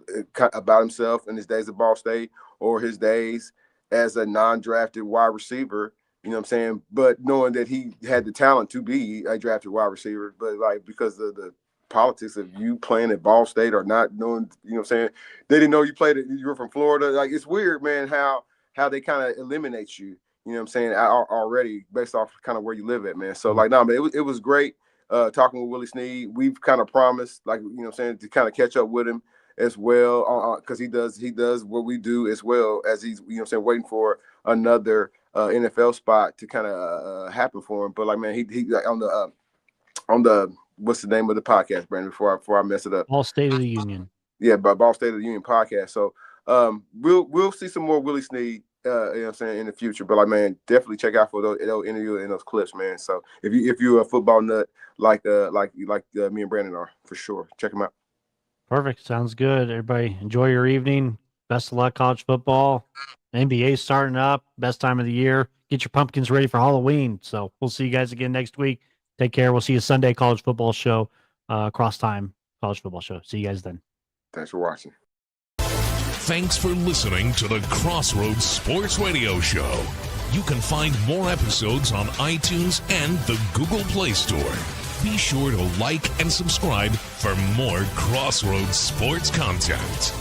about himself in his days at Ball State or his days as a non-drafted wide receiver, you know what I'm saying? But knowing that he had the talent to be a drafted wide receiver, but like because of the politics of you playing at Ball State or not knowing, you know what I'm saying? They didn't know you were from Florida. Like, it's weird, man, how they kind of eliminate you, you know what I'm saying, already based off kind of where you live at, man. So like, man, it was great talking with Willie Snead. We've kind of promised, like, you know what I'm saying, to kind of catch up with him as well, because he does what we do as well, as he's, you know what I'm saying, waiting for another NFL spot to kind of happen for him. But like, man, he like, on the what's the name of the podcast, Brandon, before I mess it up? Ball State of the Union. Yeah, but Ball State of the Union podcast. So we'll see some more Willie Snead, you know what I'm saying, in the future. But like, man, definitely check out for those interviews and those clips, man. So if you're a football nut like me and Brandon are, for sure, check them out. Perfect. Sounds good. Everybody enjoy your evening. Best of luck, college football. NBA starting up. Best time of the year. Get your pumpkins ready for Halloween. So we'll see you guys again next week. Take care. We'll see you Sunday college football show, Cross Time college football show. See you guys then. Thanks for watching. Thanks for listening to the Crossroads Sports Radio Show. You can find more episodes on iTunes and the Google Play Store. Be sure to like and subscribe for more Crossroads sports content.